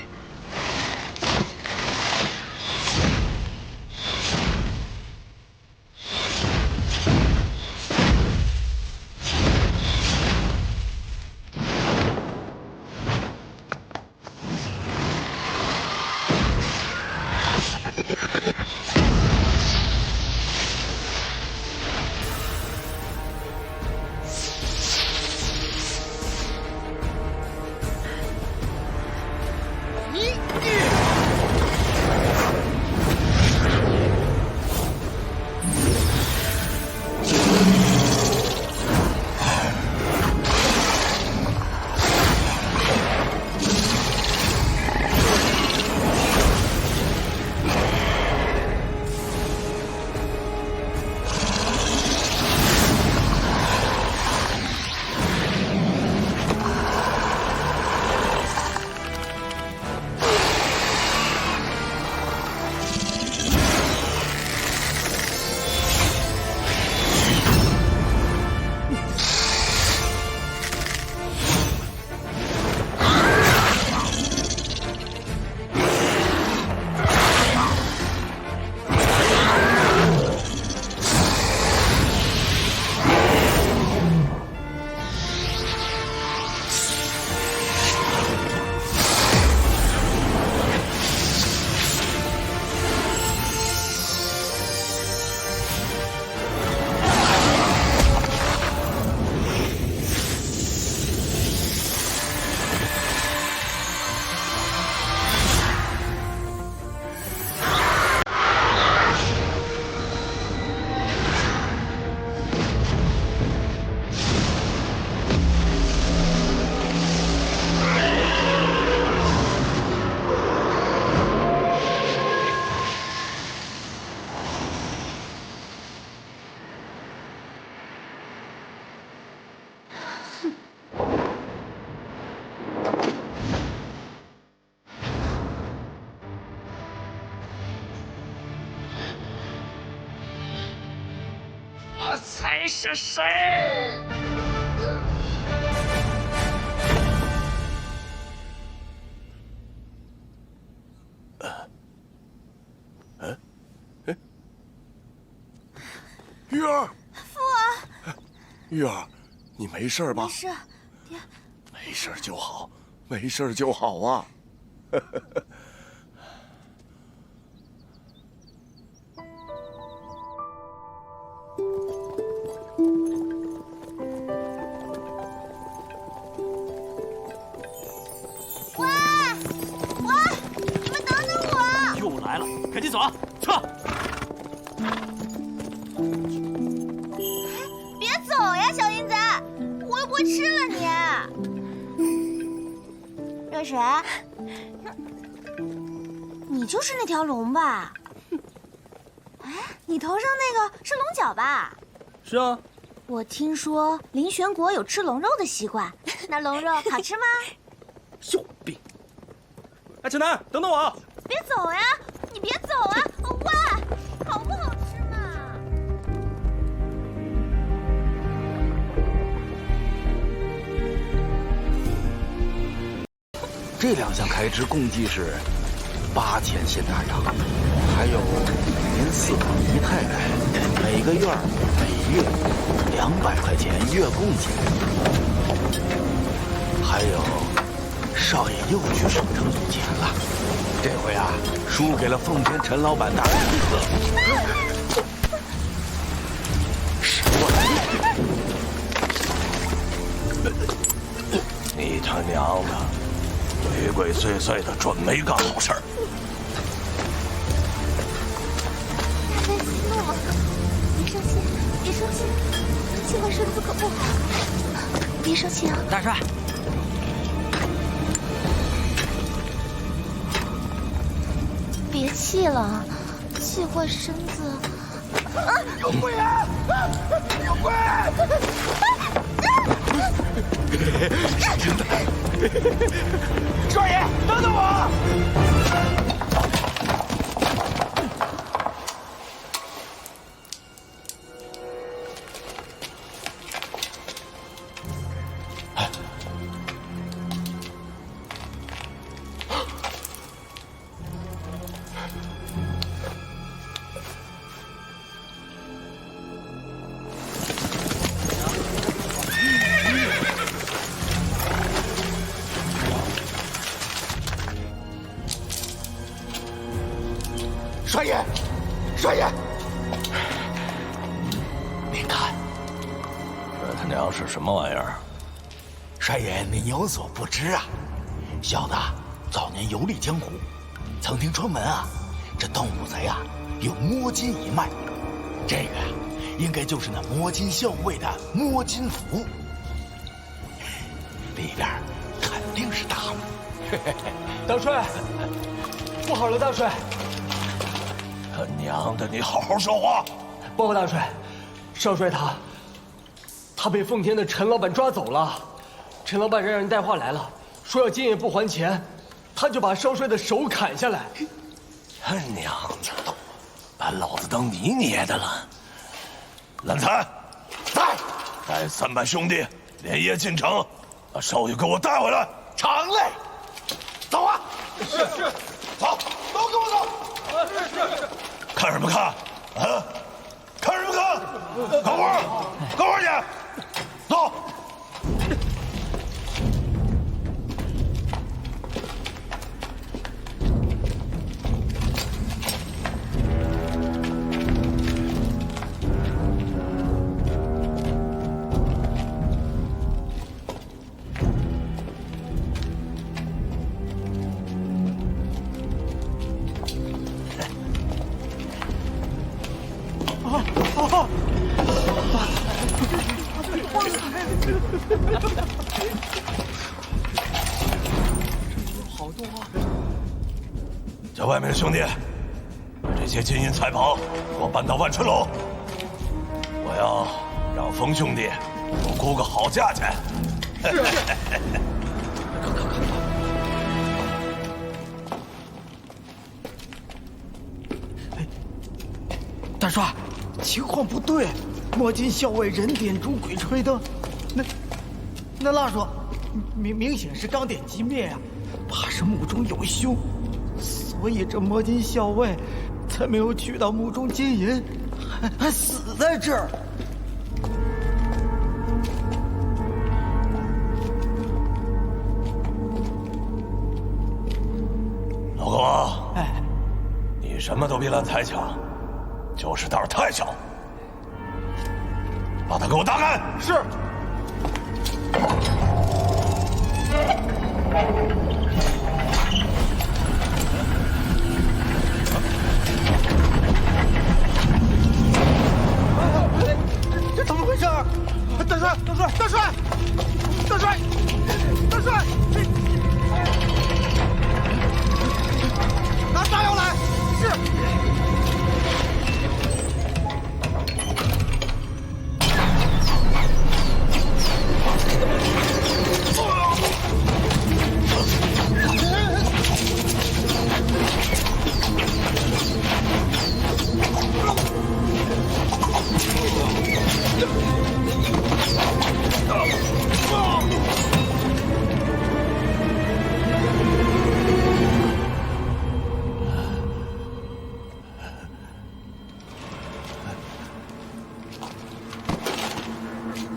是谁？玉儿，父王，玉儿，你没事吧？没事，爹，没事就好，没事就好啊。喂，你们等等我！又来了，赶紧走啊！撤！别走呀，小淫贼！我又不会吃了你。热水，你就是那条龙吧？哎，你头上那个是龙角吧？是啊。我听说凌玄国有吃龙肉的习惯，那龙肉好吃吗？有病！哎，陈楠，等等我啊！别走呀！你别走啊！喂，好不好吃嘛？这2项开支共计是8000现大洋，还有您4老姨太太每个月每月200块钱月供钱，还有少爷又去省城赌钱了，这回啊输给了奉天陈老板大人客10万。你他娘的！鬼鬼祟祟的，准没干好事儿。大帅息怒了，别生气，别生气，今晚睡得可不好，别生气啊！大帅，别气了，气坏身子。啊！有鬼啊！有鬼！少爷，等等我！帅爷，帅爷，你看，这他娘是什么玩意儿？帅爷，您有所不知啊，小的早年游历江湖，曾听传闻啊，这盗墓贼啊有摸金一脉，这个呀，应该就是那摸金校尉的摸金符，里边肯定是大墓。大帅，不好了，大帅！他娘的，你好好说话！报告大帅，少帅他被奉天的陈老板抓走了。陈老板让人带话来了，说要今夜不还钱，他就把少帅的手砍下来。他娘的，把老子当泥捏的了！懒残，带300兄弟连夜进城，把少爷给我带回来。常嘞，走啊！是，走，都跟我走！是。看什么看？啊！看什么看？干活去！走。好多啊！叫外面的兄弟，把这些金银财宝给我搬到万春楼。我要让冯兄弟给我估个好价钱。是。大帅，情况不对，摸金校尉人点烛，鬼吹灯，那蜡烛明显是刚点即灭啊，怕是墓中有凶，所以这摸金校尉才没有取到墓中金银，还死在这儿。老公，你什么都比懒财强，就是胆儿太小。把他给我打开！是。这怎么回事？大帅，大帅，大帅，大帅，大帅！拿炸药来！是。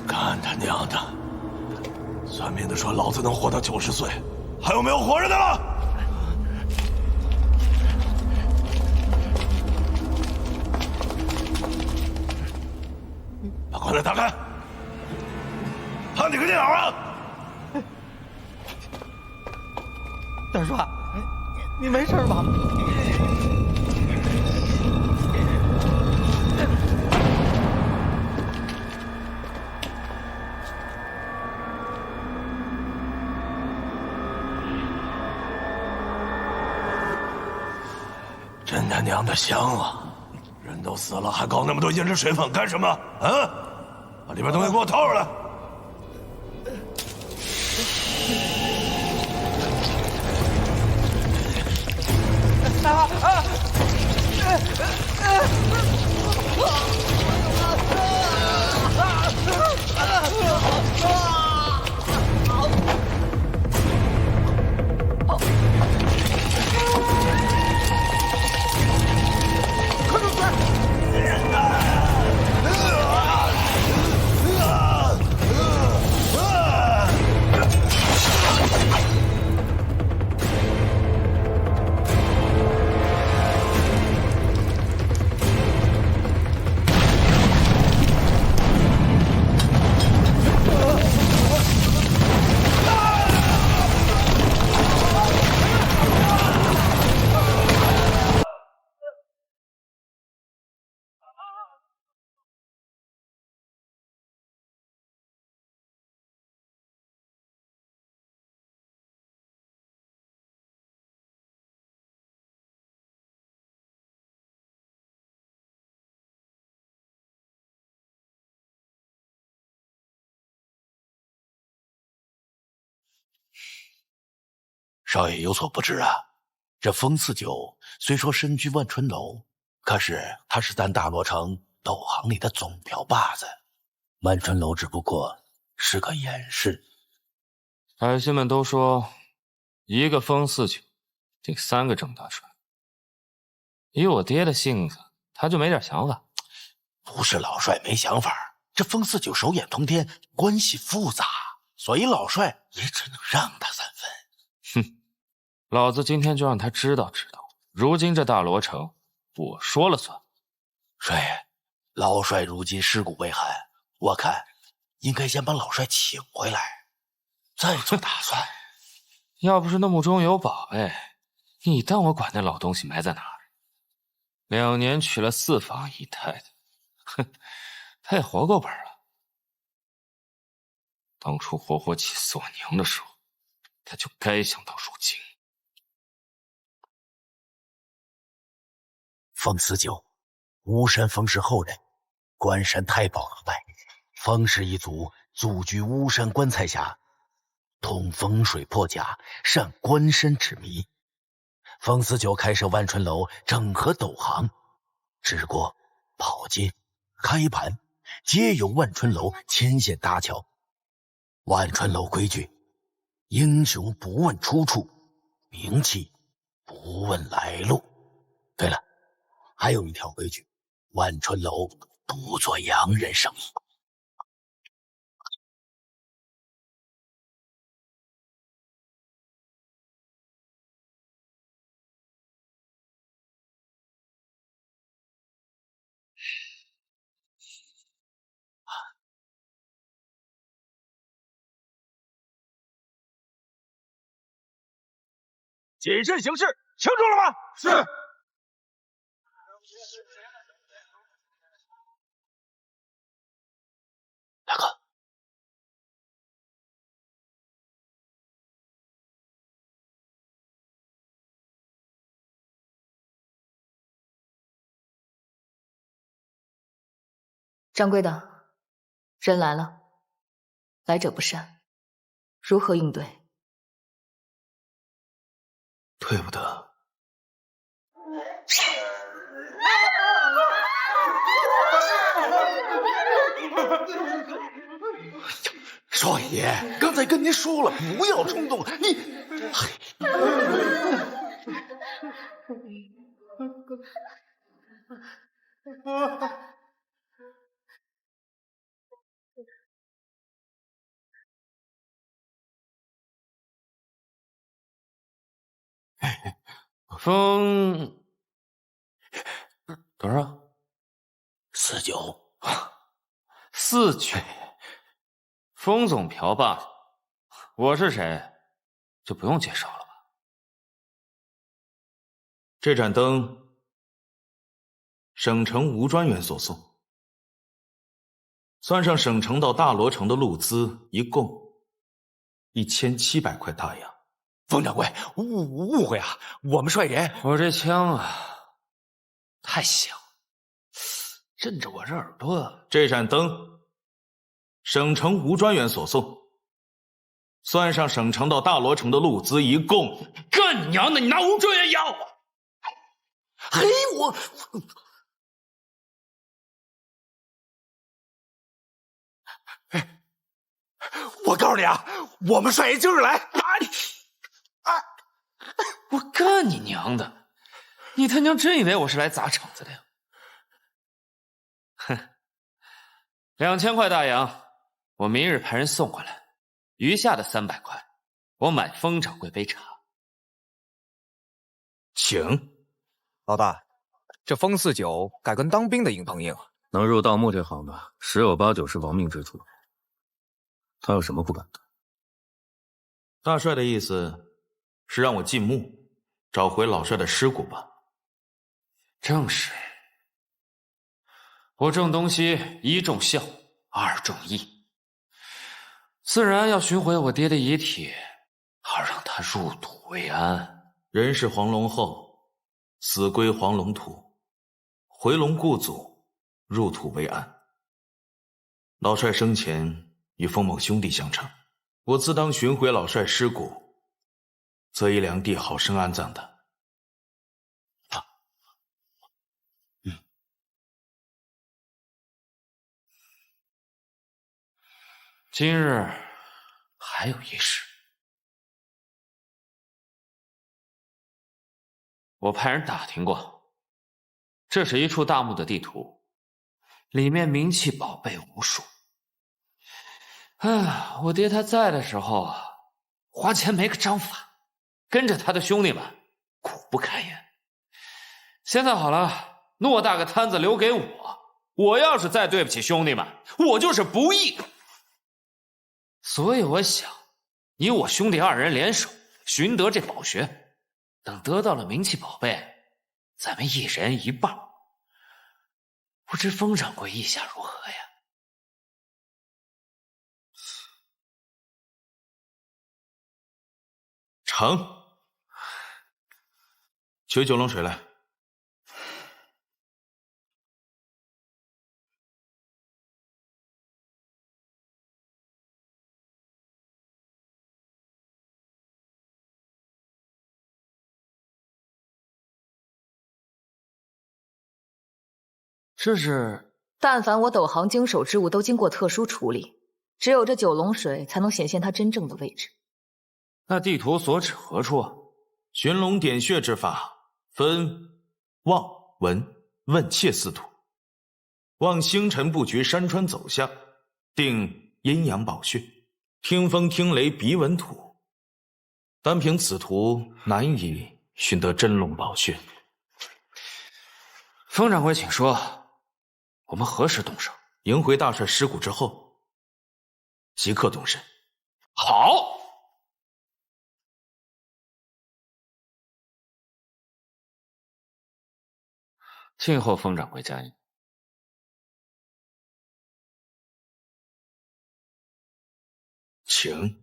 干他娘的！算命的说老子能活到90岁，还有没有活着的了？把棺材打开，看你个电脑啊！大帅，你没事吧？真他娘的香啊！人都死了，还搞那么多胭脂水粉干什么？啊！把里边东西给我掏出来！少爷有所不知啊，这风四九虽说身居万春楼，可是他是咱大罗城斗行里的总瓢把子，万春楼只不过是个掩饰。百姓们都说，一个风四九顶3个郑大帅。以我爹的性子，他就没点想法？不是老帅没想法，这风四九手眼通天，关系复杂，所以老帅也只能让他3分。哼，老子今天就让他知道知道，如今这大罗城，我说了算。帅爷，老帅如今尸骨未寒，我看应该先把老帅请回来，再做打算。要不是那墓中有宝贝，你当我管那老东西埋在哪儿？2年娶了4房姨太太，哼，他也活够本了。当初活活气死我娘的时候，他就该想到如今。风四九，巫山风氏后人，关山太保后代，风氏一族祖居巫山棺材峡，通风水破甲，善关山之谜。风四九开设万春楼，整合斗行，治国、跑金、开盘、皆由万春楼牵线搭桥。万春楼规矩：英雄不问出处，名气不问来路。对了，还有一条规矩，万春楼不做洋人生意。谨慎行事，清楚了吗？是。大哥，掌柜的，人来了，来者不善，如何应对？对不得。少爷，刚才跟您说了，不要冲动。你，风多少？49。49。风总瓢罢了，我是谁，就不用介绍了吧？这盏灯，省城吴专员所送，算上省城到大罗城的路资，一共1700块大洋。冯掌柜，误会啊，我们率人。我这枪啊，太响，震着我这耳朵。这盏灯，省城吴专员所送，算上省城到大罗城的路资，一共……干你娘的！你拿吴专员要我？嘿，我告诉你啊，我们率人今儿来把你。我干你娘的！你他娘真以为我是来砸场子的呀？哼，2000块大洋，我明日派人送过来，余下的300块，我买封掌柜杯茶。请。老大，这风49该跟当兵的硬碰硬，能入盗墓这行的，10有8九是亡命之徒。他有什么不敢的？大帅的意思是让我进墓，找回老帅的尸骨吧？正是。我郑东西1重孝，2重义，自然要寻回我爹的遗体，好让他入土为安。人是黄龙后，死归黄龙土，回龙故祖，入土为安。老帅生前与封某兄弟相称，我自当寻回老帅尸骨，择一良地好生安葬他。今日还有一事，我派人打听过，这是一处大墓的地图，里面名器宝贝无数。我爹他在的时候啊，花钱没个章法，跟着他的兄弟们苦不堪言。现在好了，偌大个摊子留给我要是再对不起兄弟们，我就是不义。所以我想，你我兄弟2人联手寻得这宝穴，等得到了名器宝贝，咱们1人1半。不知封掌柜意下如何呀？成。取9龙水来。这是但凡我斗行经手之物都经过特殊处理，只有这九龙水才能显现它真正的位置。那地图所指何处啊？寻龙点穴之法分望、闻、问切四途。望星辰布局山川走向，定阴阳宝穴，听风听雷鼻闻土。单凭此图难以寻得真龙宝穴。风掌柜，请说，我们何时动手？迎回大帅尸骨之后，即刻动身。好。静候风掌柜佳音。请。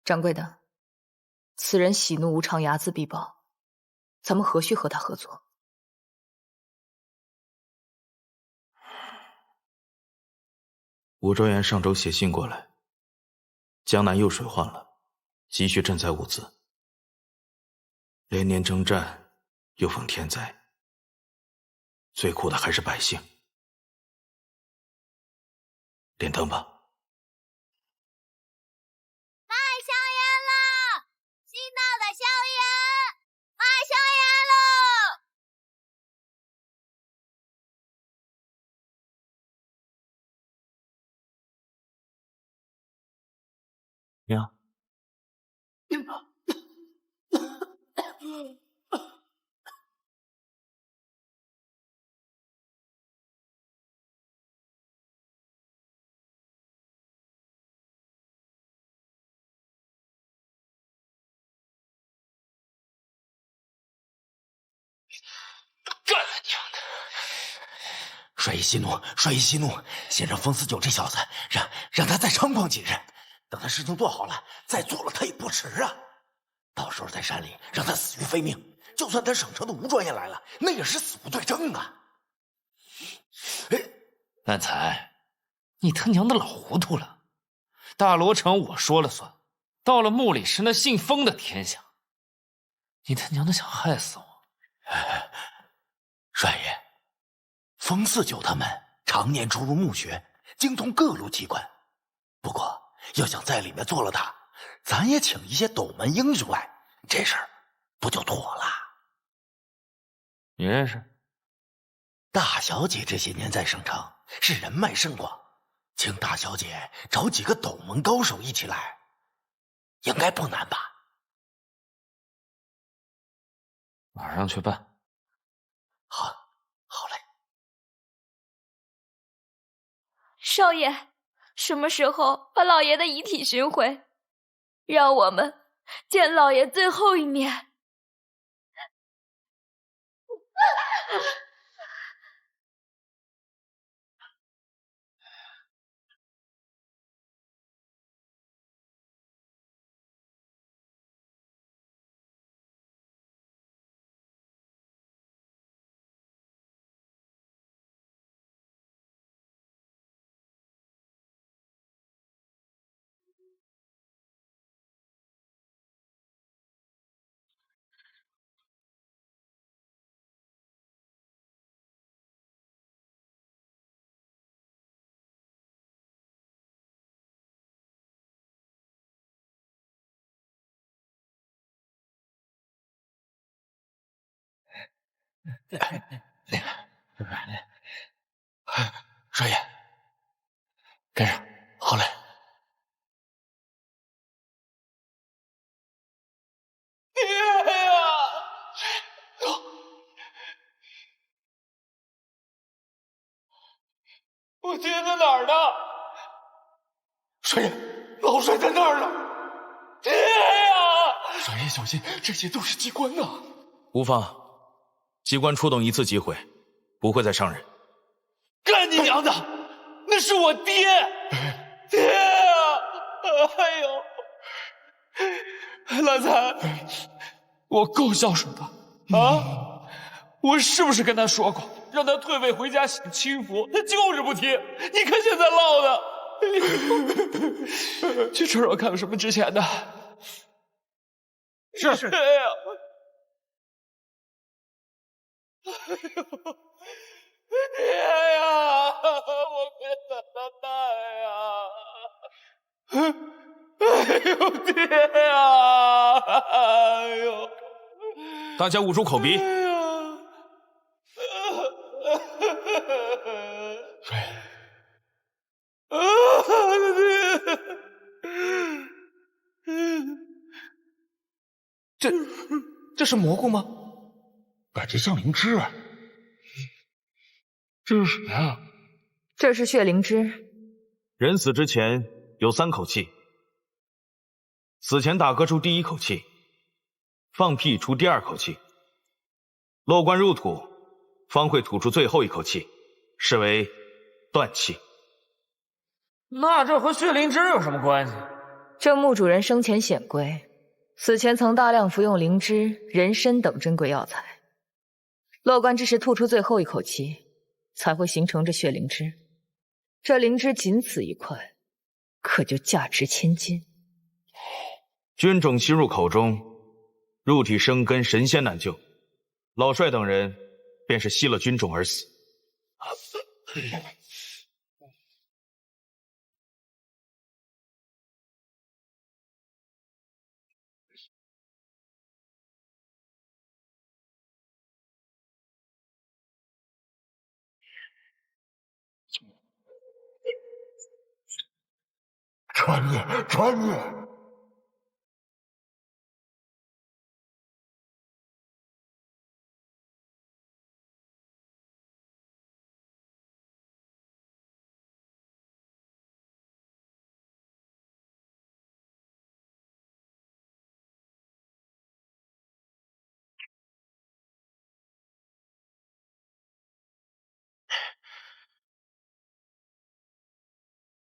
掌柜的，此人喜怒无常，睚眦必报，咱们何须和他合作？武状元上周写信过来，江南又水患了，急需赈灾物资。连年征战，又逢天灾，最苦的还是百姓。点灯吧。卖香烟了！新到的香烟，卖香烟喽！娘。干他娘的！帅爷息怒，帅爷息怒，先让风四九这小子，让他再猖狂几日，等他事情做好了，再做了他也不迟啊。到时候在山里让他死于非命，就算他省城的吴专员来了，那也是死无对证啊。烂财，你他娘的老糊涂了！大罗城我说了算，到了穆里是那姓风的天下。你他娘的想害死我！帅爷，风四九他们常年出入墓穴，精通各路机关。不过要想在里面做了他，咱也请一些斗门英雄来，这事儿不就妥了？你认识？大小姐这些年在省城是人脉甚广，请大小姐找几个斗门高手一起来，应该不难吧？马上去办。好嘞。少爷，什么时候把老爷的遗体寻回，让我们见老爷最后一面？少爷，跟上。好嘞。爹呀！我爹在哪儿呢？少爷，老帅在那儿呢。爹呀！少爷小心，这些都是机关呐。无妨，机关出动一次即毁，不会再伤人。干你娘的！那是我爹！爹啊！哎呦，烂财，我够孝顺的啊！我是不是跟他说过，让他退位回家享清福？他就是不听。你看现在落的，去车上看有什么值钱的。是。哎呀！爹呀！我该怎么办呀？哎呦，爹呀！哎呦！大家捂住口鼻。这是蘑菇吗？感觉像灵芝。这是什么呀？这是血灵芝。人死之前有3口气，死前打嗝出第1口气，放屁出第2口气，落棺入土方会吐出最后1口气，视为断气。那这和血灵芝有什么关系？这墓主人生前显贵，死前曾大量服用灵芝、人参等珍贵药材，落棺之时吐出最后1口气，才会形成这血灵芝。这灵芝仅此1块，可就价值千金。菌种吸入口中，入体生根，神仙难救。老帅等人便是吸了菌种而死。穿越！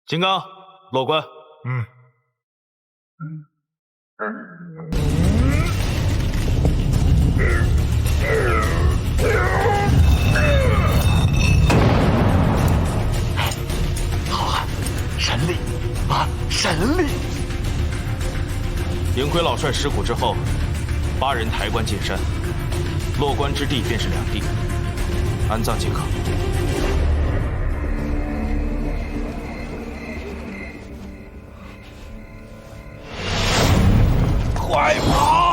金刚，落棺。好啊，神力啊，神力！灵魁老帅尸骨之后，8人抬棺进山，落棺之地便是2地，安葬即可。快跑！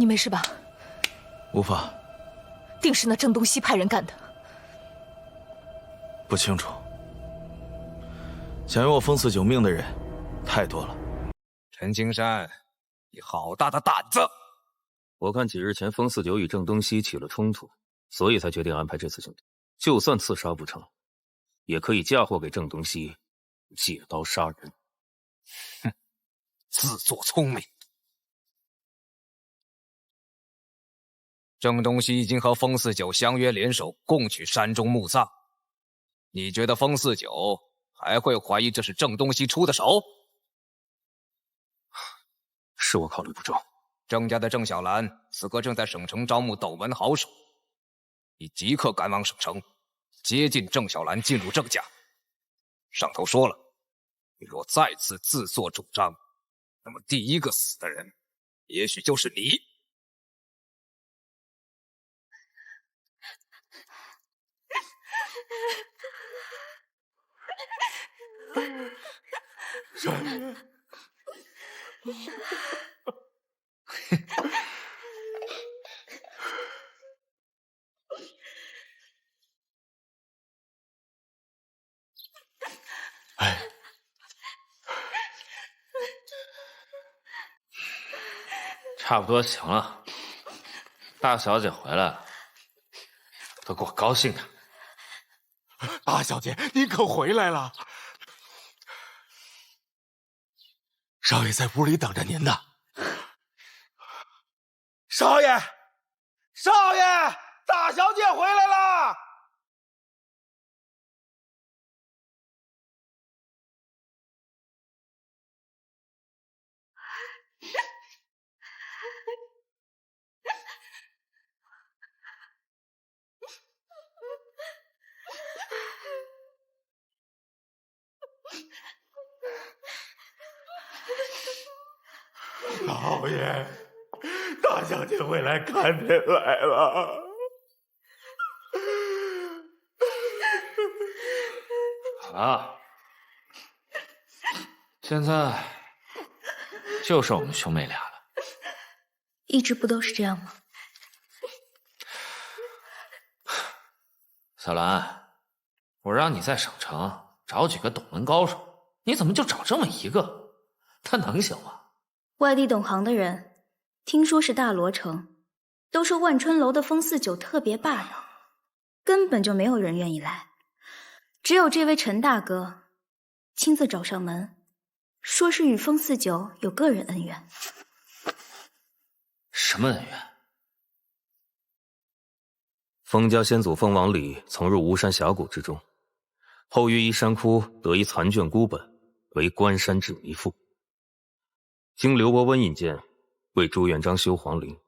你没事吧？无法。定是那郑东西派人干的。不清楚。想要我封死9命的人太多了。陈青山，你好大的胆子！我看几日前风四九与郑东西起了冲突，所以才决定安排这次行动。就算刺杀不成，也可以嫁祸给郑东西，借刀杀人。哼，自作聪明。郑东西已经和风四九相约联手，共去山中墓葬。你觉得风四九还会怀疑这是郑东西出的手？是我考虑不周。郑家的郑小兰此刻正在省城招募斗门好手，你即刻赶往省城，接近郑小兰，进入郑家。上头说了，你若再次自作主张，那么第一个死的人，也许就是你。少爷，哎，差不多行了。大小姐回来了，都给我高兴的。大小姐，您可回来了。少爷在屋里等着您呢。少爷，少爷，大小姐回来了。老爷，大小姐回来看您来了。好了，现在就剩我们兄妹俩了。一直不都是这样吗？小兰，我让你在省城找几个懂门高手，你怎么就找这么一个？他能行吗？外地懂行的人，听说是大罗城，都说万春楼的风四九特别霸道，根本就没有人愿意来。只有这位陈大哥亲自找上门，说是与风四九有个人恩怨。什么恩怨？风家先祖风王李曾入巫山峡谷之中，后于依山窟得一残卷孤本，为关山之遗父。经刘伯温引荐，为朱元璋修皇陵。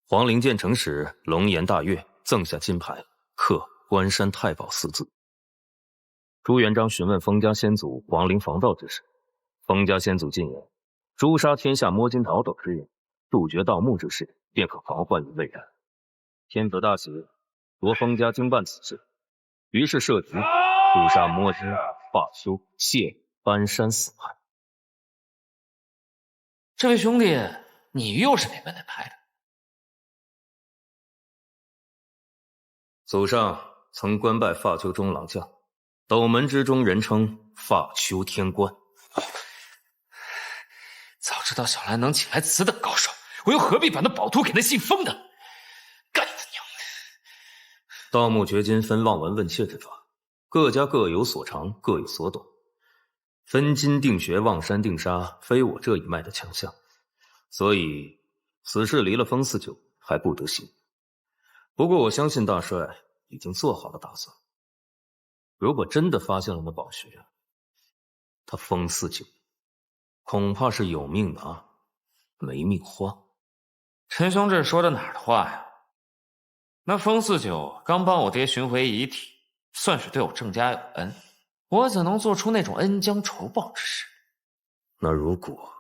皇陵建成时，龙颜大悦，赠下金牌，刻关山太保4字。朱元璋询问封家先祖皇陵防盗之事，封家先祖进言：诛杀天下摸金讨斗之人，杜绝盗墓之事，便可防患于未然。天子大喜，夺封家经办此事，于是设局诛杀摸金、华丘、谢搬山4派。这位兄弟，你又是哪门哪派的？祖上曾官拜发丘中郎将，斗门之中人称发丘天官。早知道小兰能请来此等高手，我又何必把那宝图给那姓封的？干你娘的！盗墓掘金分望闻问切之法，各家各有所长，各有所懂。分金定穴、望山定杀，非我这一脉的强项，所以此事离了风四九还不得行。不过我相信大帅已经做好了打算，如果真的发现了那宝穴，他风四九恐怕是有命拿，没命花。陈兄这说的哪儿的话呀？那风四九刚帮我爹寻回遗体，算是对我郑家有恩。我怎能做出那种恩将仇报之事？那如果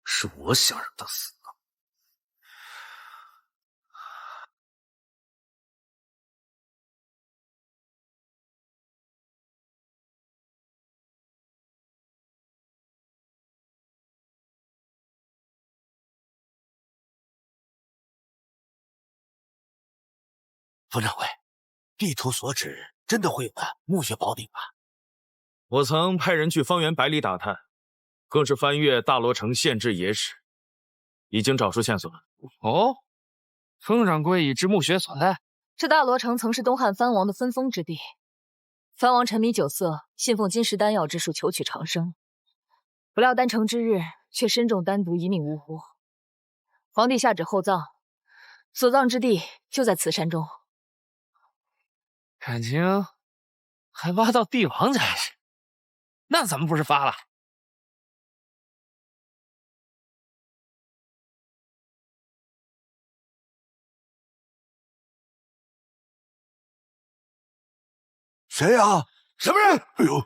是我想让他死呢？冯掌柜，地图所指真的会有个墓穴宝鼎吗？我曾派人去方圆百里打探，更是翻阅大罗城县志野史，已经找出线索了。哦，风掌柜已知墓穴所在。这大罗城曾是东汉藩王的分封之地，藩王沉迷酒色，信奉金石丹药之术求取长生，不料丹成之日，却身中丹毒，一命呜呼。皇帝下旨厚葬，所葬之地就在此山中。感情还挖到帝王才是，那咱们不是发了？谁呀？什么人？哎呦！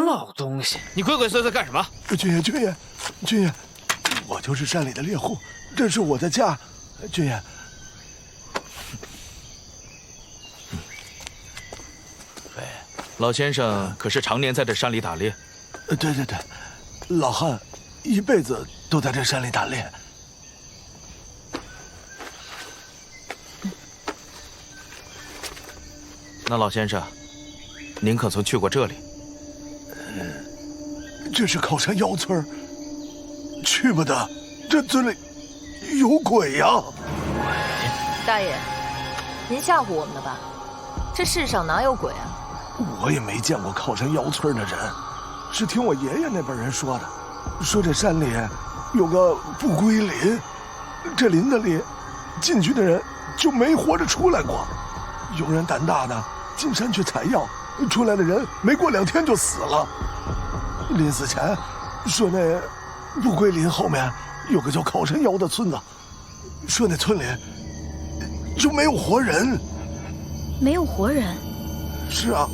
老东西，你鬼鬼祟祟干什么？军爷，我就是山里的猎户，这是我的家，军爷。老先生可是常年在这山里打猎？对，老汉一辈子都在这山里打猎。那老先生，您可曾去过这里？这是靠山妖村，去不得，这村里有鬼呀！大爷，您吓唬我们的吧？这世上哪有鬼啊？我也没见过靠山妖村的人，是听我爷爷那辈人说的，说这山里有个不归林，这林子里进去的人就没活着出来过。有人胆大的进山去采药，出来的人没过2天就死了。临死前说那不归林后面有个叫靠山妖的村子，说那村里就没有活人。没有活人？是啊。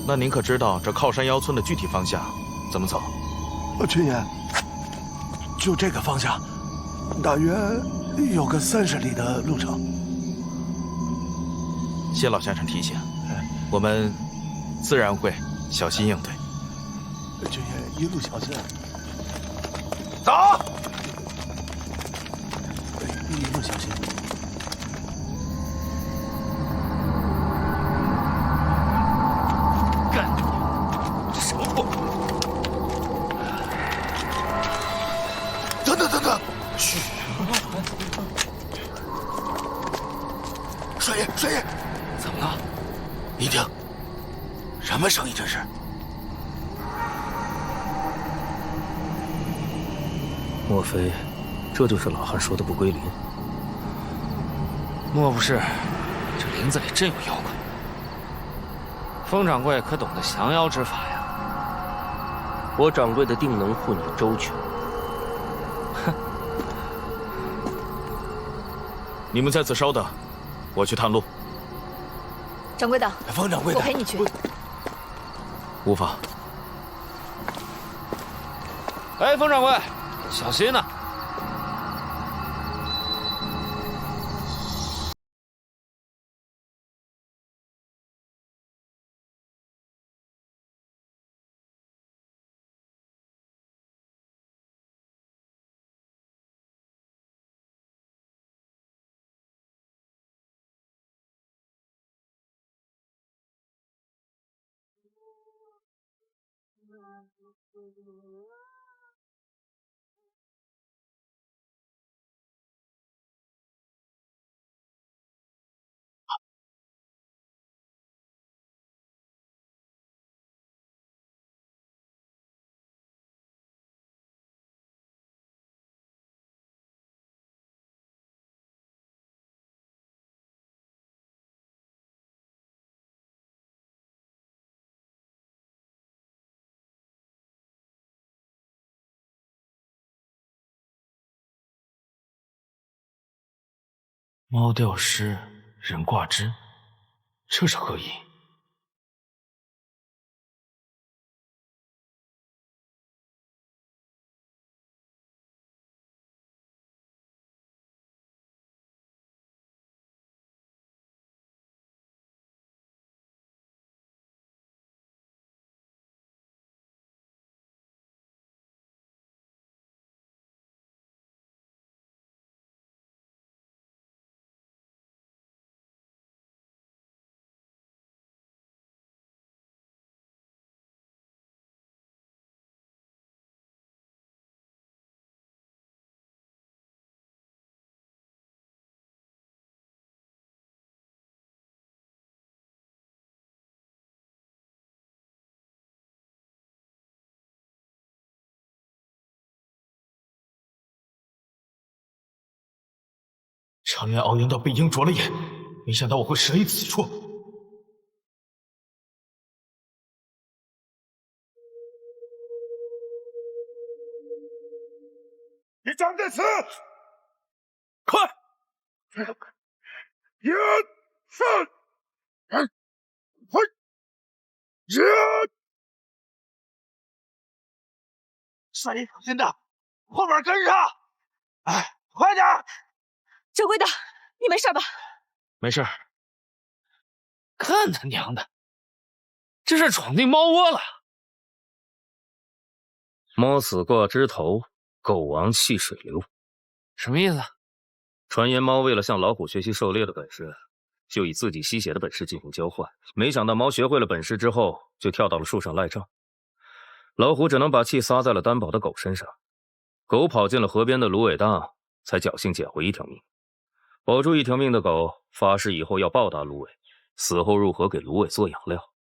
那您可知道这靠山妖村的具体方向怎么走？军爷，就这个方向，大约有个30里的路程。谢老先生提醒，我们自然会小心应对。军爷一路小心。走。一路小心。干！这什么货？等！嘘！帅爷！怎么了？你听，什么声音这是？莫非这就是老汉说的不归林？莫不是这林子里真有妖怪？风掌柜可懂得降妖之法呀？我掌柜的定能护你周全。哼！你们在此稍等，我去探路。掌柜的，方掌柜的，我陪你去。无妨。哎，风掌柜，小心呐！猫吊尸，人挂枝，这是何意？常言熬鹰到被鹰啄了眼，没想到我会折于此处。一战在此，快！一、三、快！少爷小心点，后面跟上！哎，快点！掌柜的，你没事吧？没事。看他娘的，这是闯进猫窝了。猫死挂枝头，狗亡弃水流。什么意思？传言猫为了向老虎学习狩猎的本事，就以自己吸血的本事进行交换。没想到猫学会了本事之后，就跳到了树上赖账。老虎只能把气撒在了担保的狗身上。狗跑进了河边的芦苇荡，才侥幸捡回一条命。保住一条命的狗发誓以后要报答芦苇，死后入河给芦苇做养料。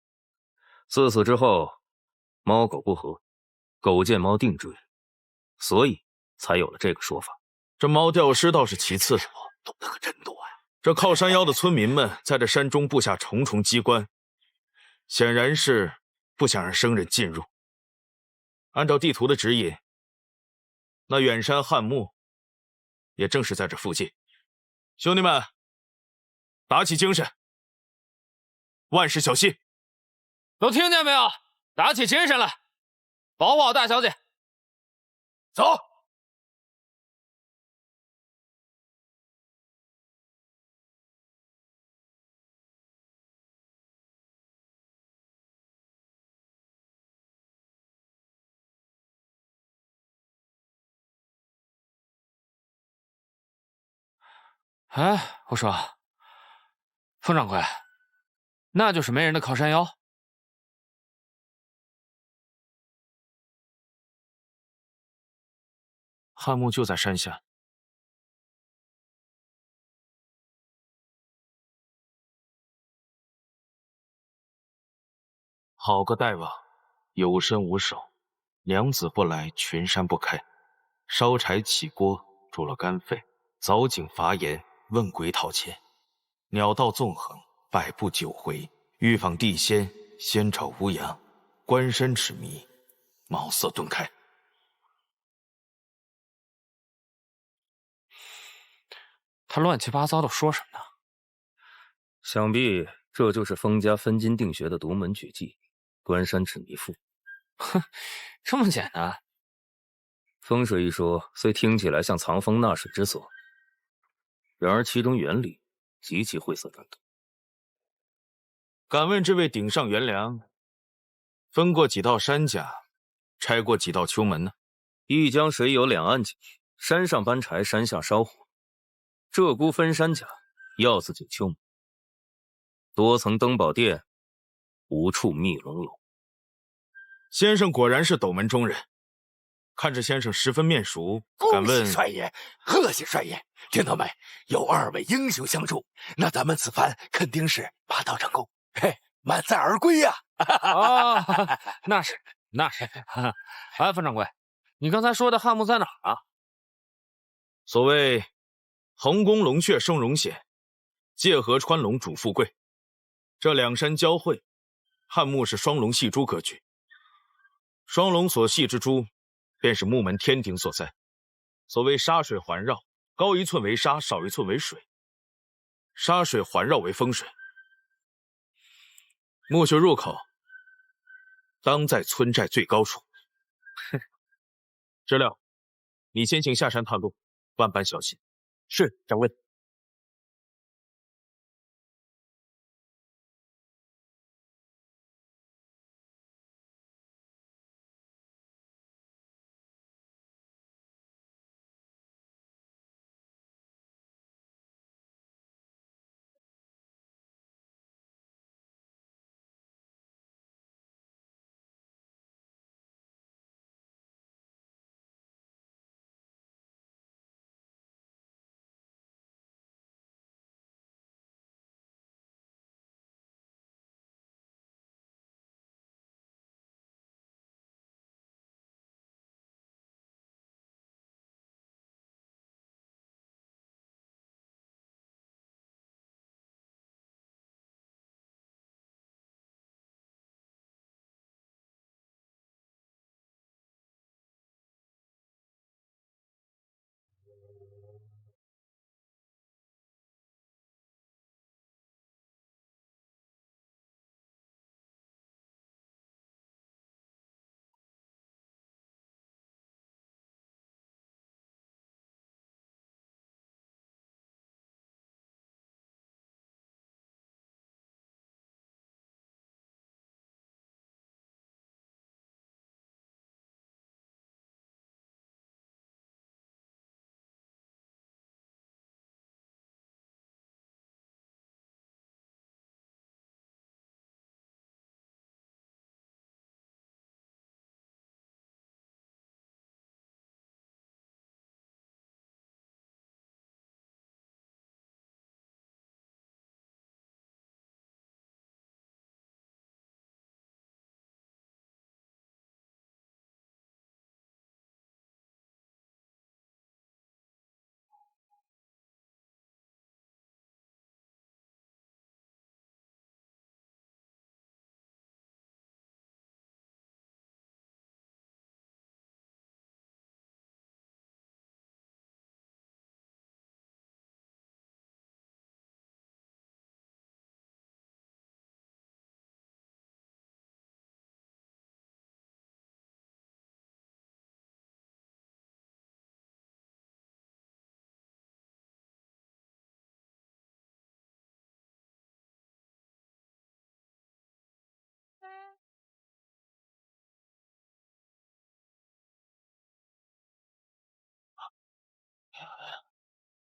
自此之后，猫狗不和，狗见猫定追，所以才有了这个说法。这猫吊尸倒是其次，懂得可真多呀！这靠山腰的村民们在这山中布下重重机关，显然是不想让生人进入。按照地图的指引，那远山汉墓也正是在这附近。兄弟们，打起精神，万事小心！都听见没有？打起精神来，保护好大小姐。走。哎，我说，冯掌柜，那就是没人的靠山腰。汉墓就在山下。好个大王，有身无手，娘子不来，群山不开。烧柴起锅，煮了干沸，凿井伐岩，问鬼讨钱。鸟道纵横，百步九回。欲访地仙，仙找无阳。关山齿迷，茅塞顿开。他乱七八糟的说什么呢？想必这就是封家分金定穴的独门绝技——关山齿迷术。哼，这么简单？风水一说虽听起来像藏风纳水之所，然而其中原理极其晦涩难懂。敢问这位顶上元良，分过几道山甲，拆过几道秋门呢？一江水有两岸景，山上搬柴，山下烧火。鹧鸪分山甲，鹞子九秋门。多层登宝殿，无处密龙楼。先生果然是斗门中人，看着先生十分面熟。敢问帅爷，贺喜帅爷！听到没？有二位英雄相助，那咱们此番肯定是拔刀成功，嘿，满载而归呀！啊，那是。哎，冯掌柜，你刚才说的汉墓在哪儿啊？所谓横宫龙穴生荣显，界河穿龙主富贵。这两山交汇，汉墓是双龙戏珠格局。双龙所系之珠，便是木门天顶所在。所谓沙水环绕，高一寸为沙，少一寸为水。沙水环绕为风水。墓穴入口当在村寨最高处。知了，你先行下山探路，万般小心。是，掌柜。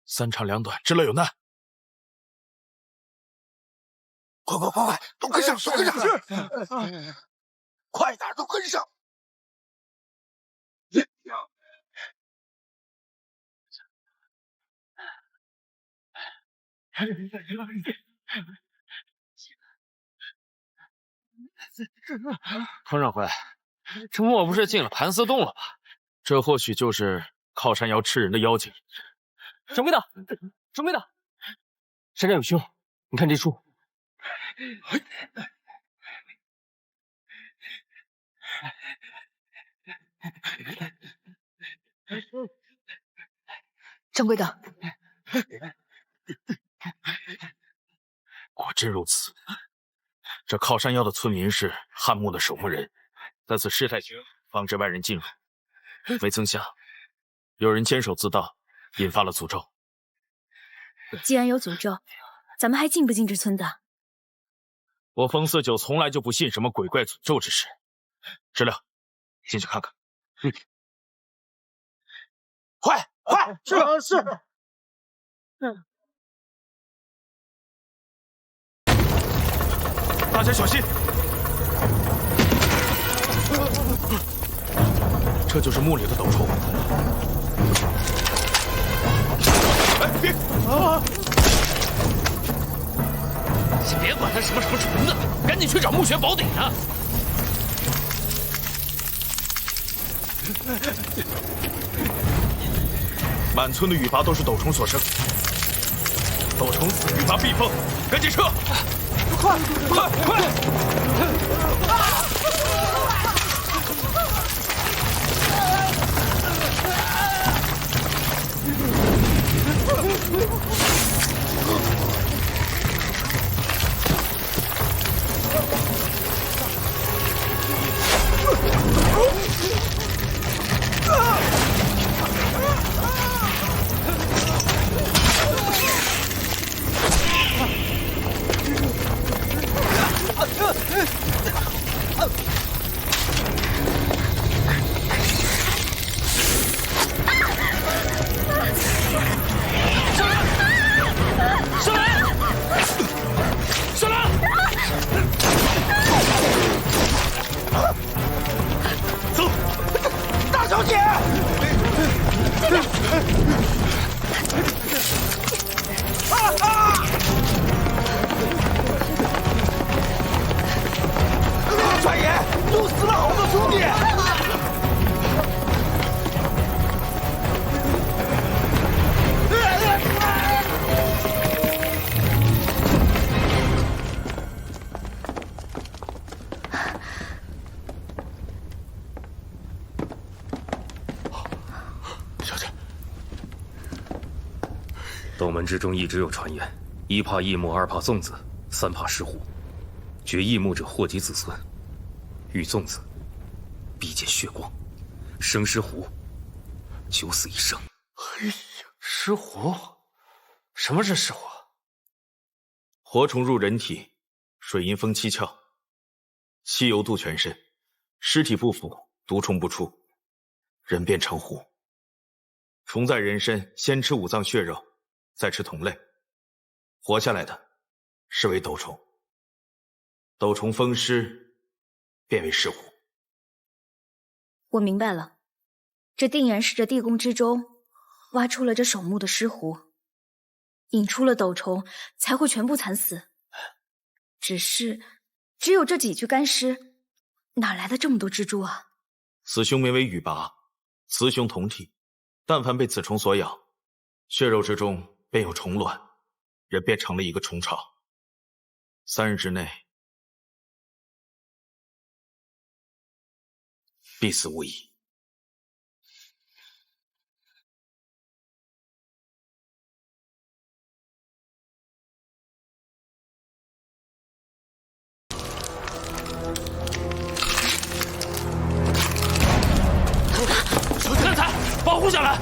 三长两短，知乐有难。快，都跟上，都跟上！快点，都跟上！佟掌柜，这莫不是进了盘丝洞了吧？这或许就是靠山妖吃人的妖精。掌柜的，山上有凶，你看这书。掌柜的，果真如此。这靠山妖的村民是汉墓的守墓人，在此事态区防止外人进入，没曾想有人监守自盗，引发了诅咒。既然有诅咒，咱们还进不进这村子？我风四九从来就不信什么鬼怪诅咒之事。知了，进去看看。快！是。大家小心！这就是墓里的斗虫。哎，别！先别管它什么虫子，赶紧去找墓穴宝典啊！满村的羽拔都是斗虫所生，斗虫死，羽拔必疯，赶紧撤！快！帅爷，又死了好多兄弟！小姐，斗门之中一直有传言：一怕异木，二怕粽子，三怕石斛。绝异木者祸及子孙，遇粽子必见血光，生石斛九死一生。哎呀，石斛，什么是石斛？活虫入人体，水银封七窍，吸油渡全身，尸体不腐，毒虫不出，人便成斛。虫在人身，先吃五脏血肉，再吃同类，活下来的是为斗虫。斗虫封尸，便为石斛。我明白了，这定然是这地宫之中挖出了这守墓的尸斛，引出了斗虫，才会全部惨死。只有这几具干尸，哪来的这么多蜘蛛啊？此凶名为羽拔，雌雄同体，但凡被此虫所咬，血肉之中便有虫卵，人便成了一个虫巢。3日之内，必死无疑。三彩，保护小兰！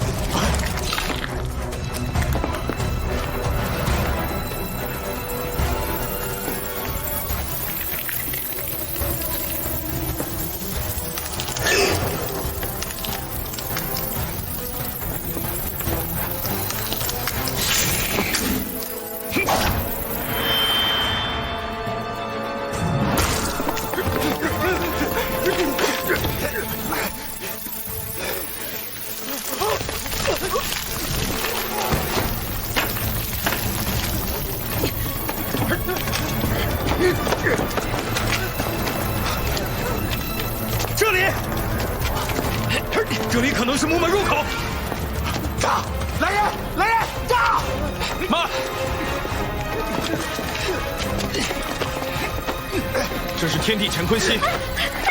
这是天地乾坤息，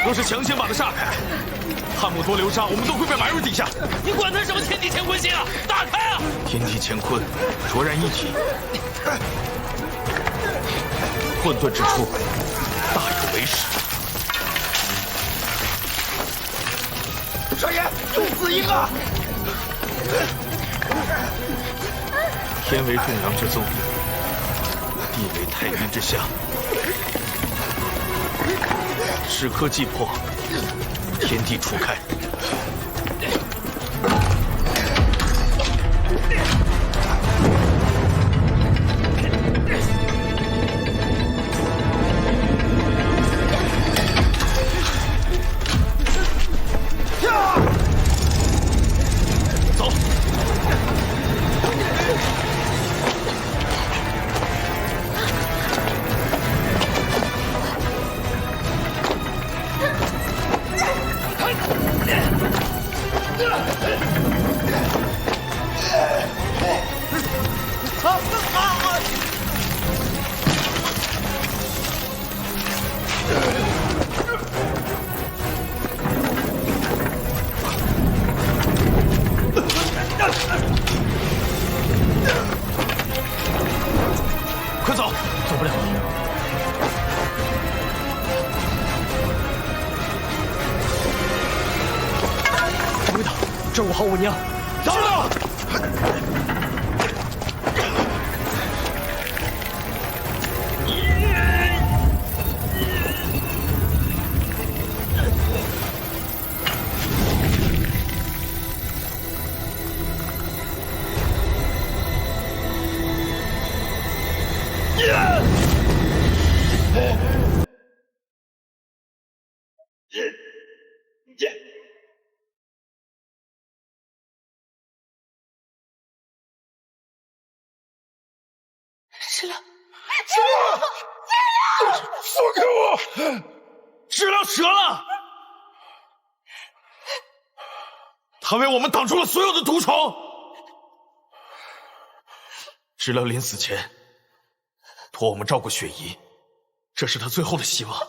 若是强行把他杀开，汉姆多流沙，我们都会被埋入地下。你管他什么天地乾坤息啊！打开啊！天地乾坤，卓然一体，混沌之初，大有为始。少爷，重死一个！天为众阳之宗，地为太阴之象。时刻既破，天地初开。走。快走！走不了了。掌柜的，这我好我娘。走了。石榴，放开我！知了折了，他为我们挡住了所有的毒虫。知了临死前托我们照顾雪姨，这是他最后的希望。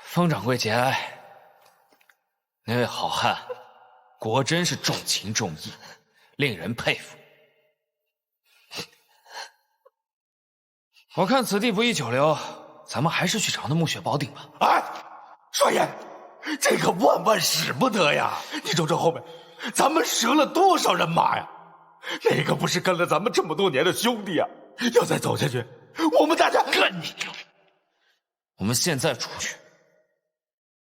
方掌柜节哀，那位好汉果真是重情重义，令人佩服。我看此地不宜久留，咱们还是去找那暮雪宝鼎吧。哎，少爷，这可万万使不得呀！你瞅瞅后面，咱们折了多少人马呀？那个不是跟了咱们这么多年的兄弟啊！要再走下去，我们大家跟你有！我们现在出去，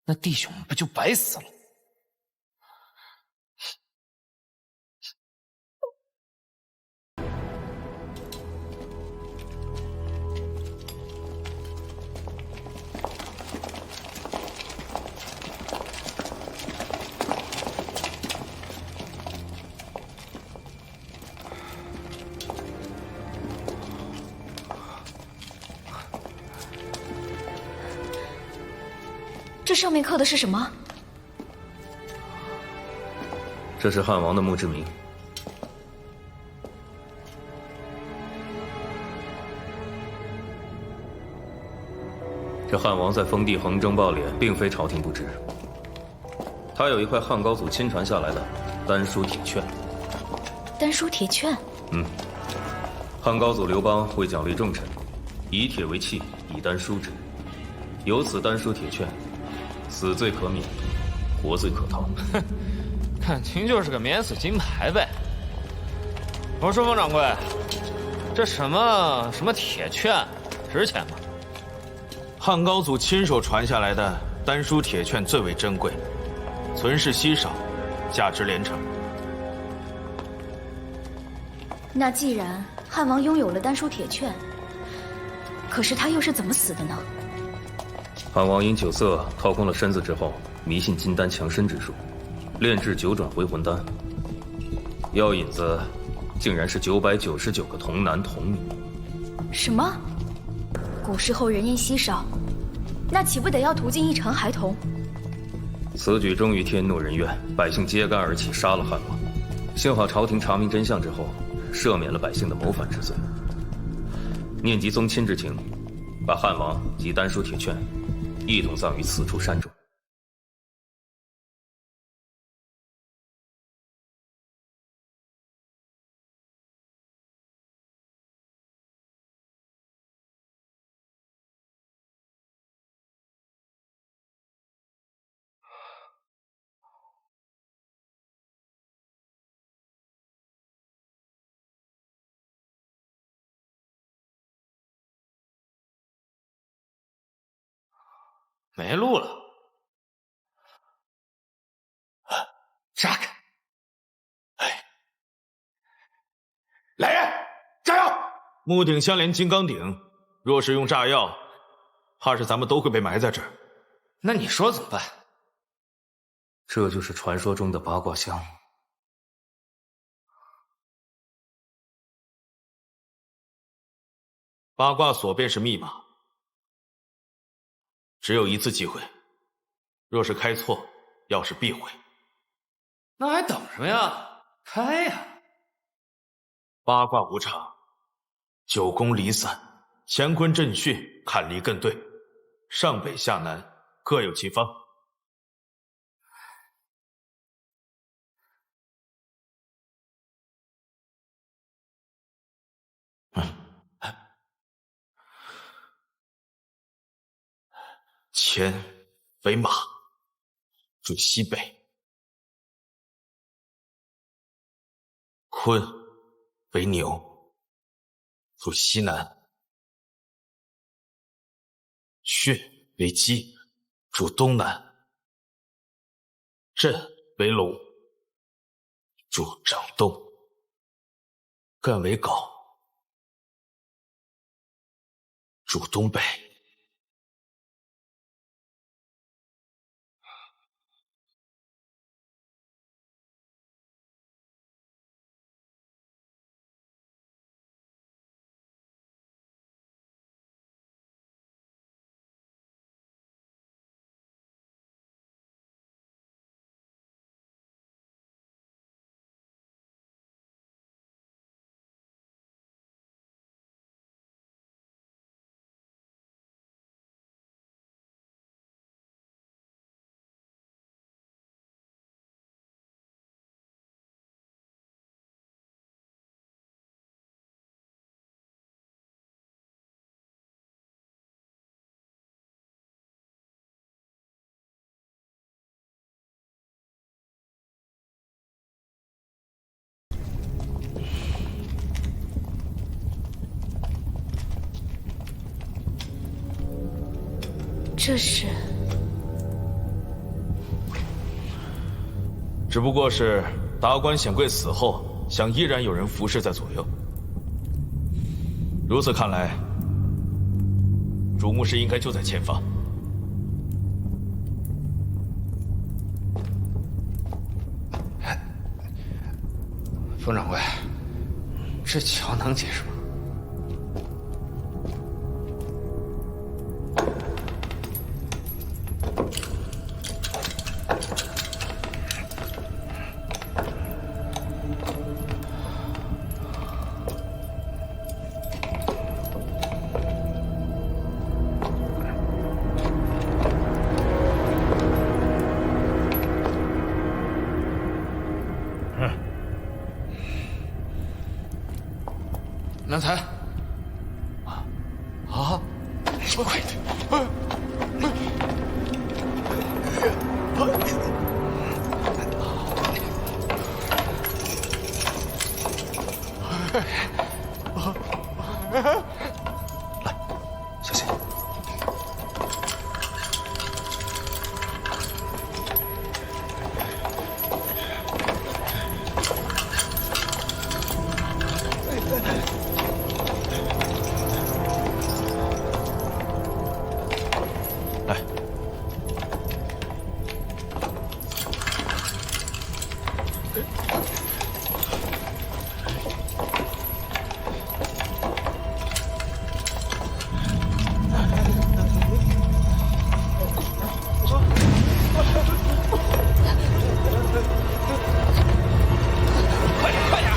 那弟兄们不就白死了？这上面刻的是什么？这是汉王的墓志铭。这汉王在封地横征暴敛，并非朝廷不知。他有一块汉高祖亲传下来的丹书铁券。丹书铁券？汉高祖刘邦为奖励重臣，以铁为器，以丹书之。有此丹书铁券，死罪可免，活罪可逃。哼，看清就是个免死金牌呗。我说方掌柜，这什么铁券，值钱吗？汉高祖亲手传下来的丹书铁券最为珍贵，存世稀少，价值连城。那既然汉王拥有了丹书铁券，可是他又是怎么死的呢？汉王因酒色掏空了身子之后，迷信金丹强身之术，炼制9转回魂丹，药引子竟然是999个童男童女。什么？古时候人烟稀少，那岂不得要屠尽一城孩童？此举终于天怒人怨，百姓揭竿而起，杀了汉王。幸好朝廷查明真相之后，赦免了百姓的谋反之罪。念及宗亲之情，把汉王及丹书铁券一同葬于此处山中。没路了，炸开！来人，炸药！木鼎相连金刚鼎，若是用炸药，怕是咱们都会被埋在这儿。那你说怎么办？这就是传说中的八卦箱。八卦锁便是密码，只有一次机会，若是开错，钥匙必毁。那还等什么呀？开呀！八卦无常，九宫离散，乾坤震巽，坎离艮兑，上北下南各有其方。乾为马，主西北；坤为牛，主西南；巽为鸡，主东南；震为龙，主正东；艮为狗，主东北。这是，只不过是达官显贵死后，想依然有人服侍在左右。如此看来，主墓室应该就在前方。冯掌柜，这桥能解释吗？南财，快点！来，小心！快点！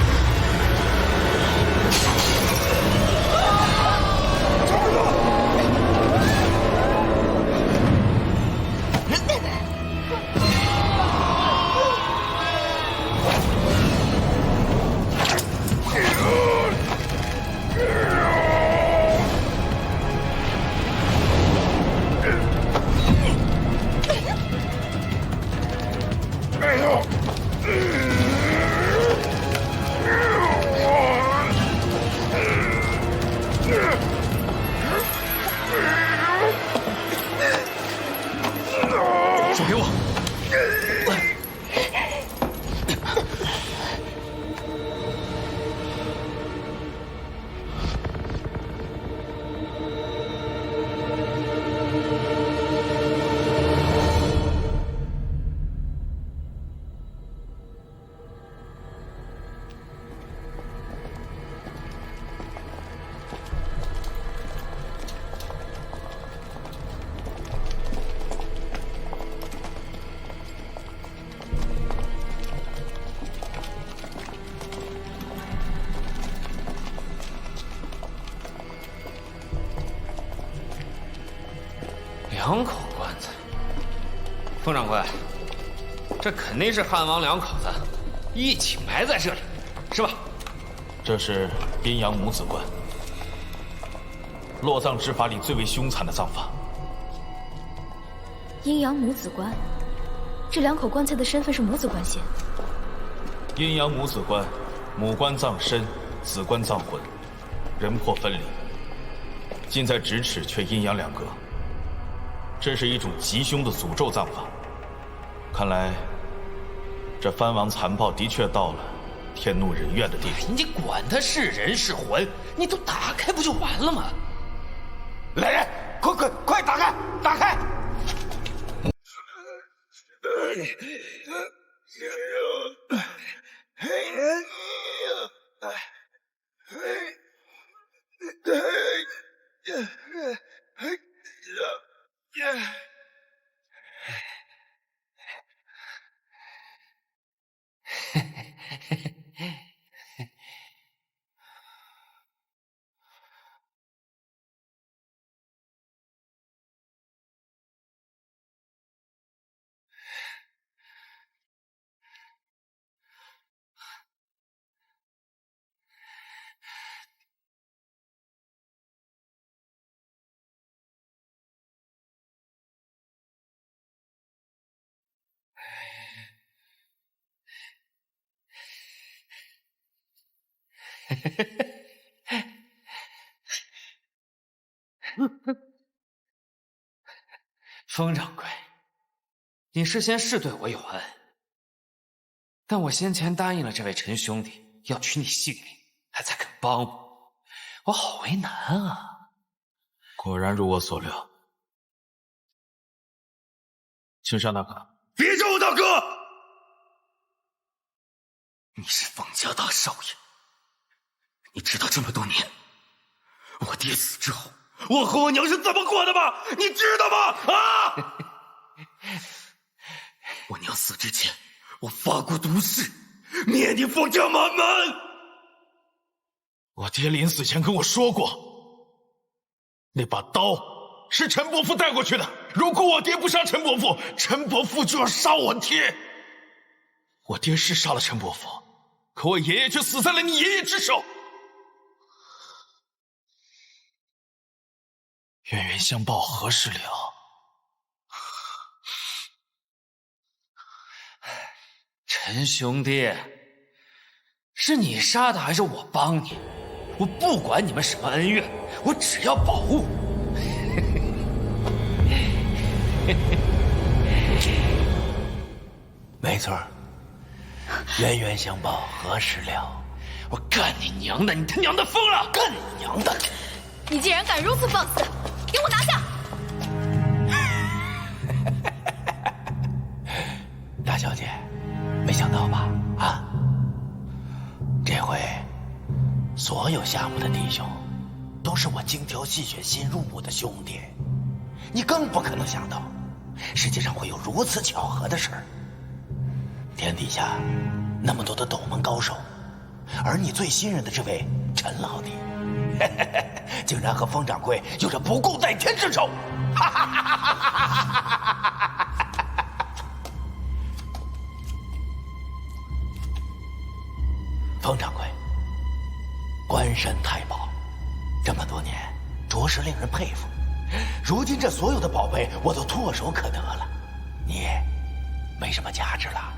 手给我。2口棺材，冯掌柜，这肯定是汉王2口子一起埋在这里，是吧？这是阴阳母子棺，落葬之法里最为凶残的葬法。阴阳母子棺，这2口棺材的身份是母子关系。阴阳母子棺，母棺葬身，子棺葬魂，人魄分离，近在咫尺却阴阳2隔。这是一种极凶的诅咒葬法。看来，这藩王残暴的确到了天怒人怨的地步。你管他是人是魂，你都打开不就完了吗？来人，快打开！打开！冯掌柜，你事先是对我有恩，但我先前答应了这位陈兄弟要取你性命，还才肯帮我，我好为难啊！果然如我所料，青山大哥，别叫我大哥！你是冯家大少爷，你知道这么多年，我爹死之后，我和我娘是怎么过的吗？你知道吗？啊！我娘死之前，我发过毒誓，灭你冯家满门。我爹临死前跟我说过，那把刀是陈伯父带过去的。如果我爹不杀陈伯父，陈伯父就要杀我爹。我爹是杀了陈伯父，可我爷爷却死在了你爷爷之手。冤冤相报何时了？陈兄弟，是你杀的还是我帮你？我不管你们什么恩怨，我只要保护。没错，冤冤相报何时了？我干你娘的！你他娘的疯了！干你娘的！你竟然敢如此放肆，给我拿下！大小姐，没想到吧？啊，这回所有夏目的弟兄都是我精挑细选新入伍的兄弟，你更不可能想到，世界上会有如此巧合的事儿。天底下那么多的斗门高手，而你最信任的这位陈老弟，竟然和方掌柜有着不共戴天之仇！方掌柜，关山太保，这么多年着实令人佩服。如今这所有的宝贝我都唾手可得了，你没什么价值了。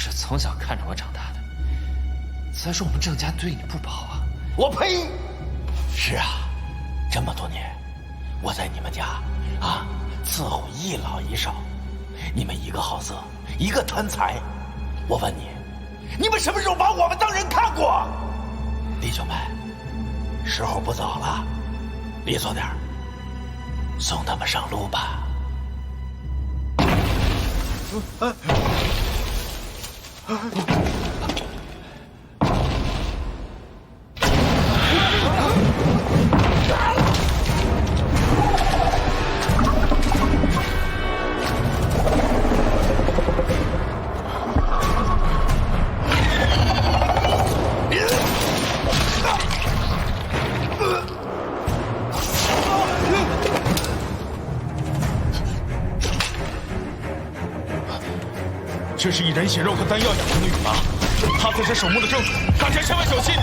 是从小看着我长大的。再说我们郑家对你不薄啊！我呸！是啊，这么多年，我在你们家伺候一老一少，你们一个好色，一个贪财。我问你，你们什么时候把我们当人看过？弟兄们，时候不早了，利索点儿，送他们上路吧。这是以人血肉和丹药养成的羽马，他才是守墓的正主，大家千万小心！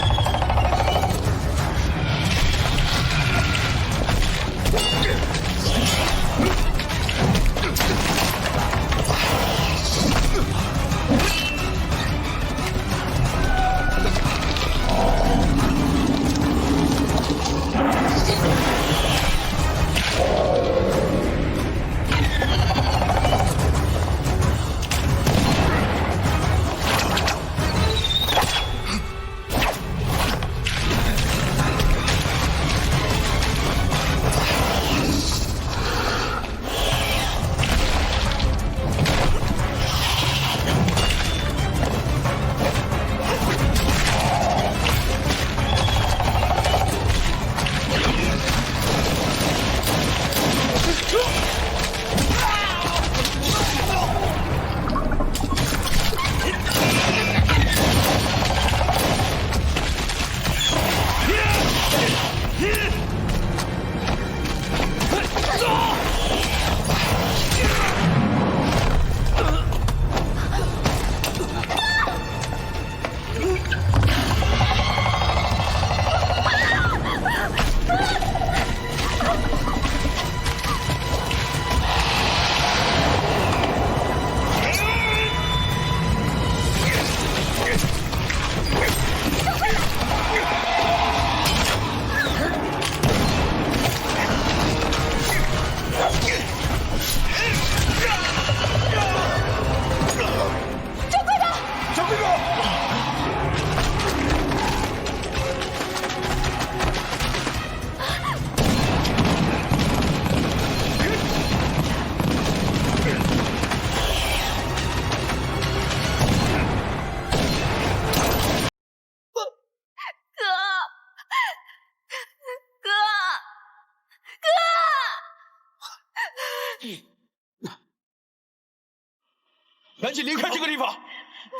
赶紧离开这个地方！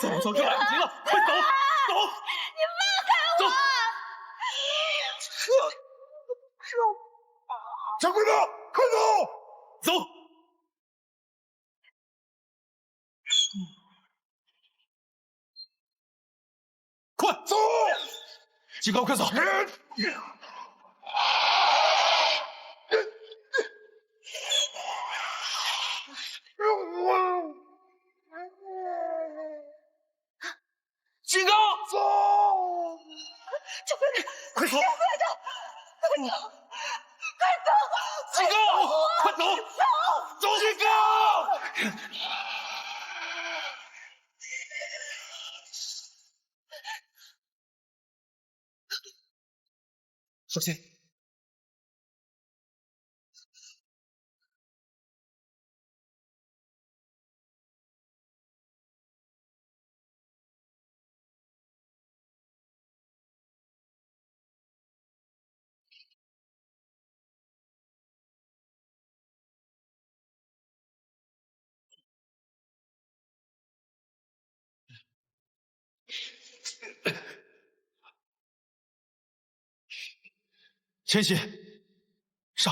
再不走就来不及了，快走！走！你放开我！掌柜的，快走！走！快走！金刚，快走！金刚，走！掌柜的，快走！快走！快走！金刚，快走！走！金刚！小心！千玺，上！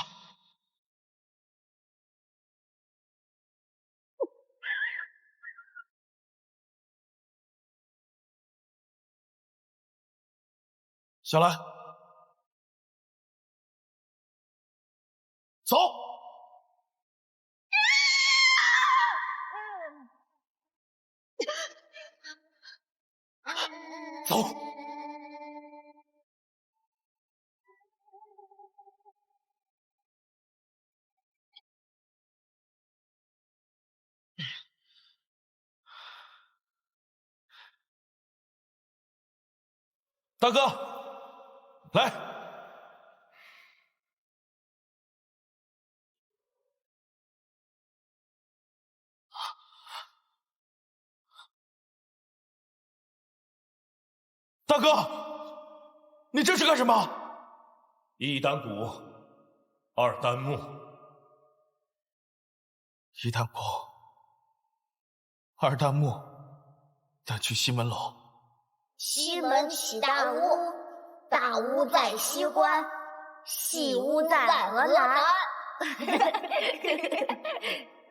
小兰，走！走。大哥，来。大哥，你这是干什么？一丹骨，二丹木。一丹骨，二丹木，但去西门楼。西门起大屋，大屋在西关，细屋在河南。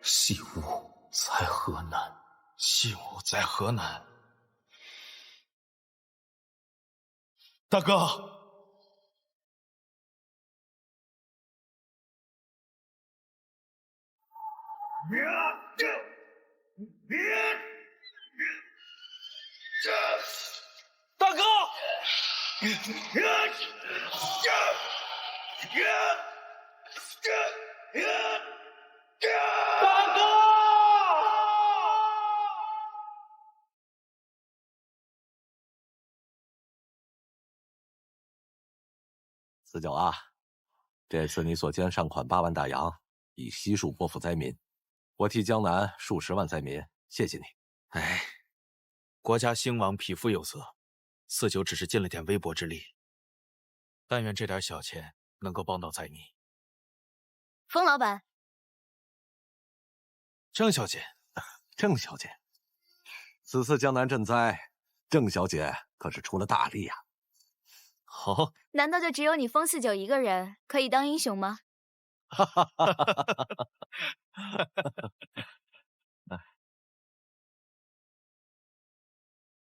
细屋在河南，细屋在河南。大哥。大哥！大哥！四九啊，这次你所捐善款8万大洋，已悉数拨付灾民，我替江南数10万灾民，谢谢你。哎，国家兴亡，匹夫有责，四九只是尽了点微薄之力，但愿这点小钱能够帮到灾民。风老板，郑小姐，郑小姐，此次江南赈灾，郑小姐可是出了大力呀。好，难道就只有你风四九一个人可以当英雄吗？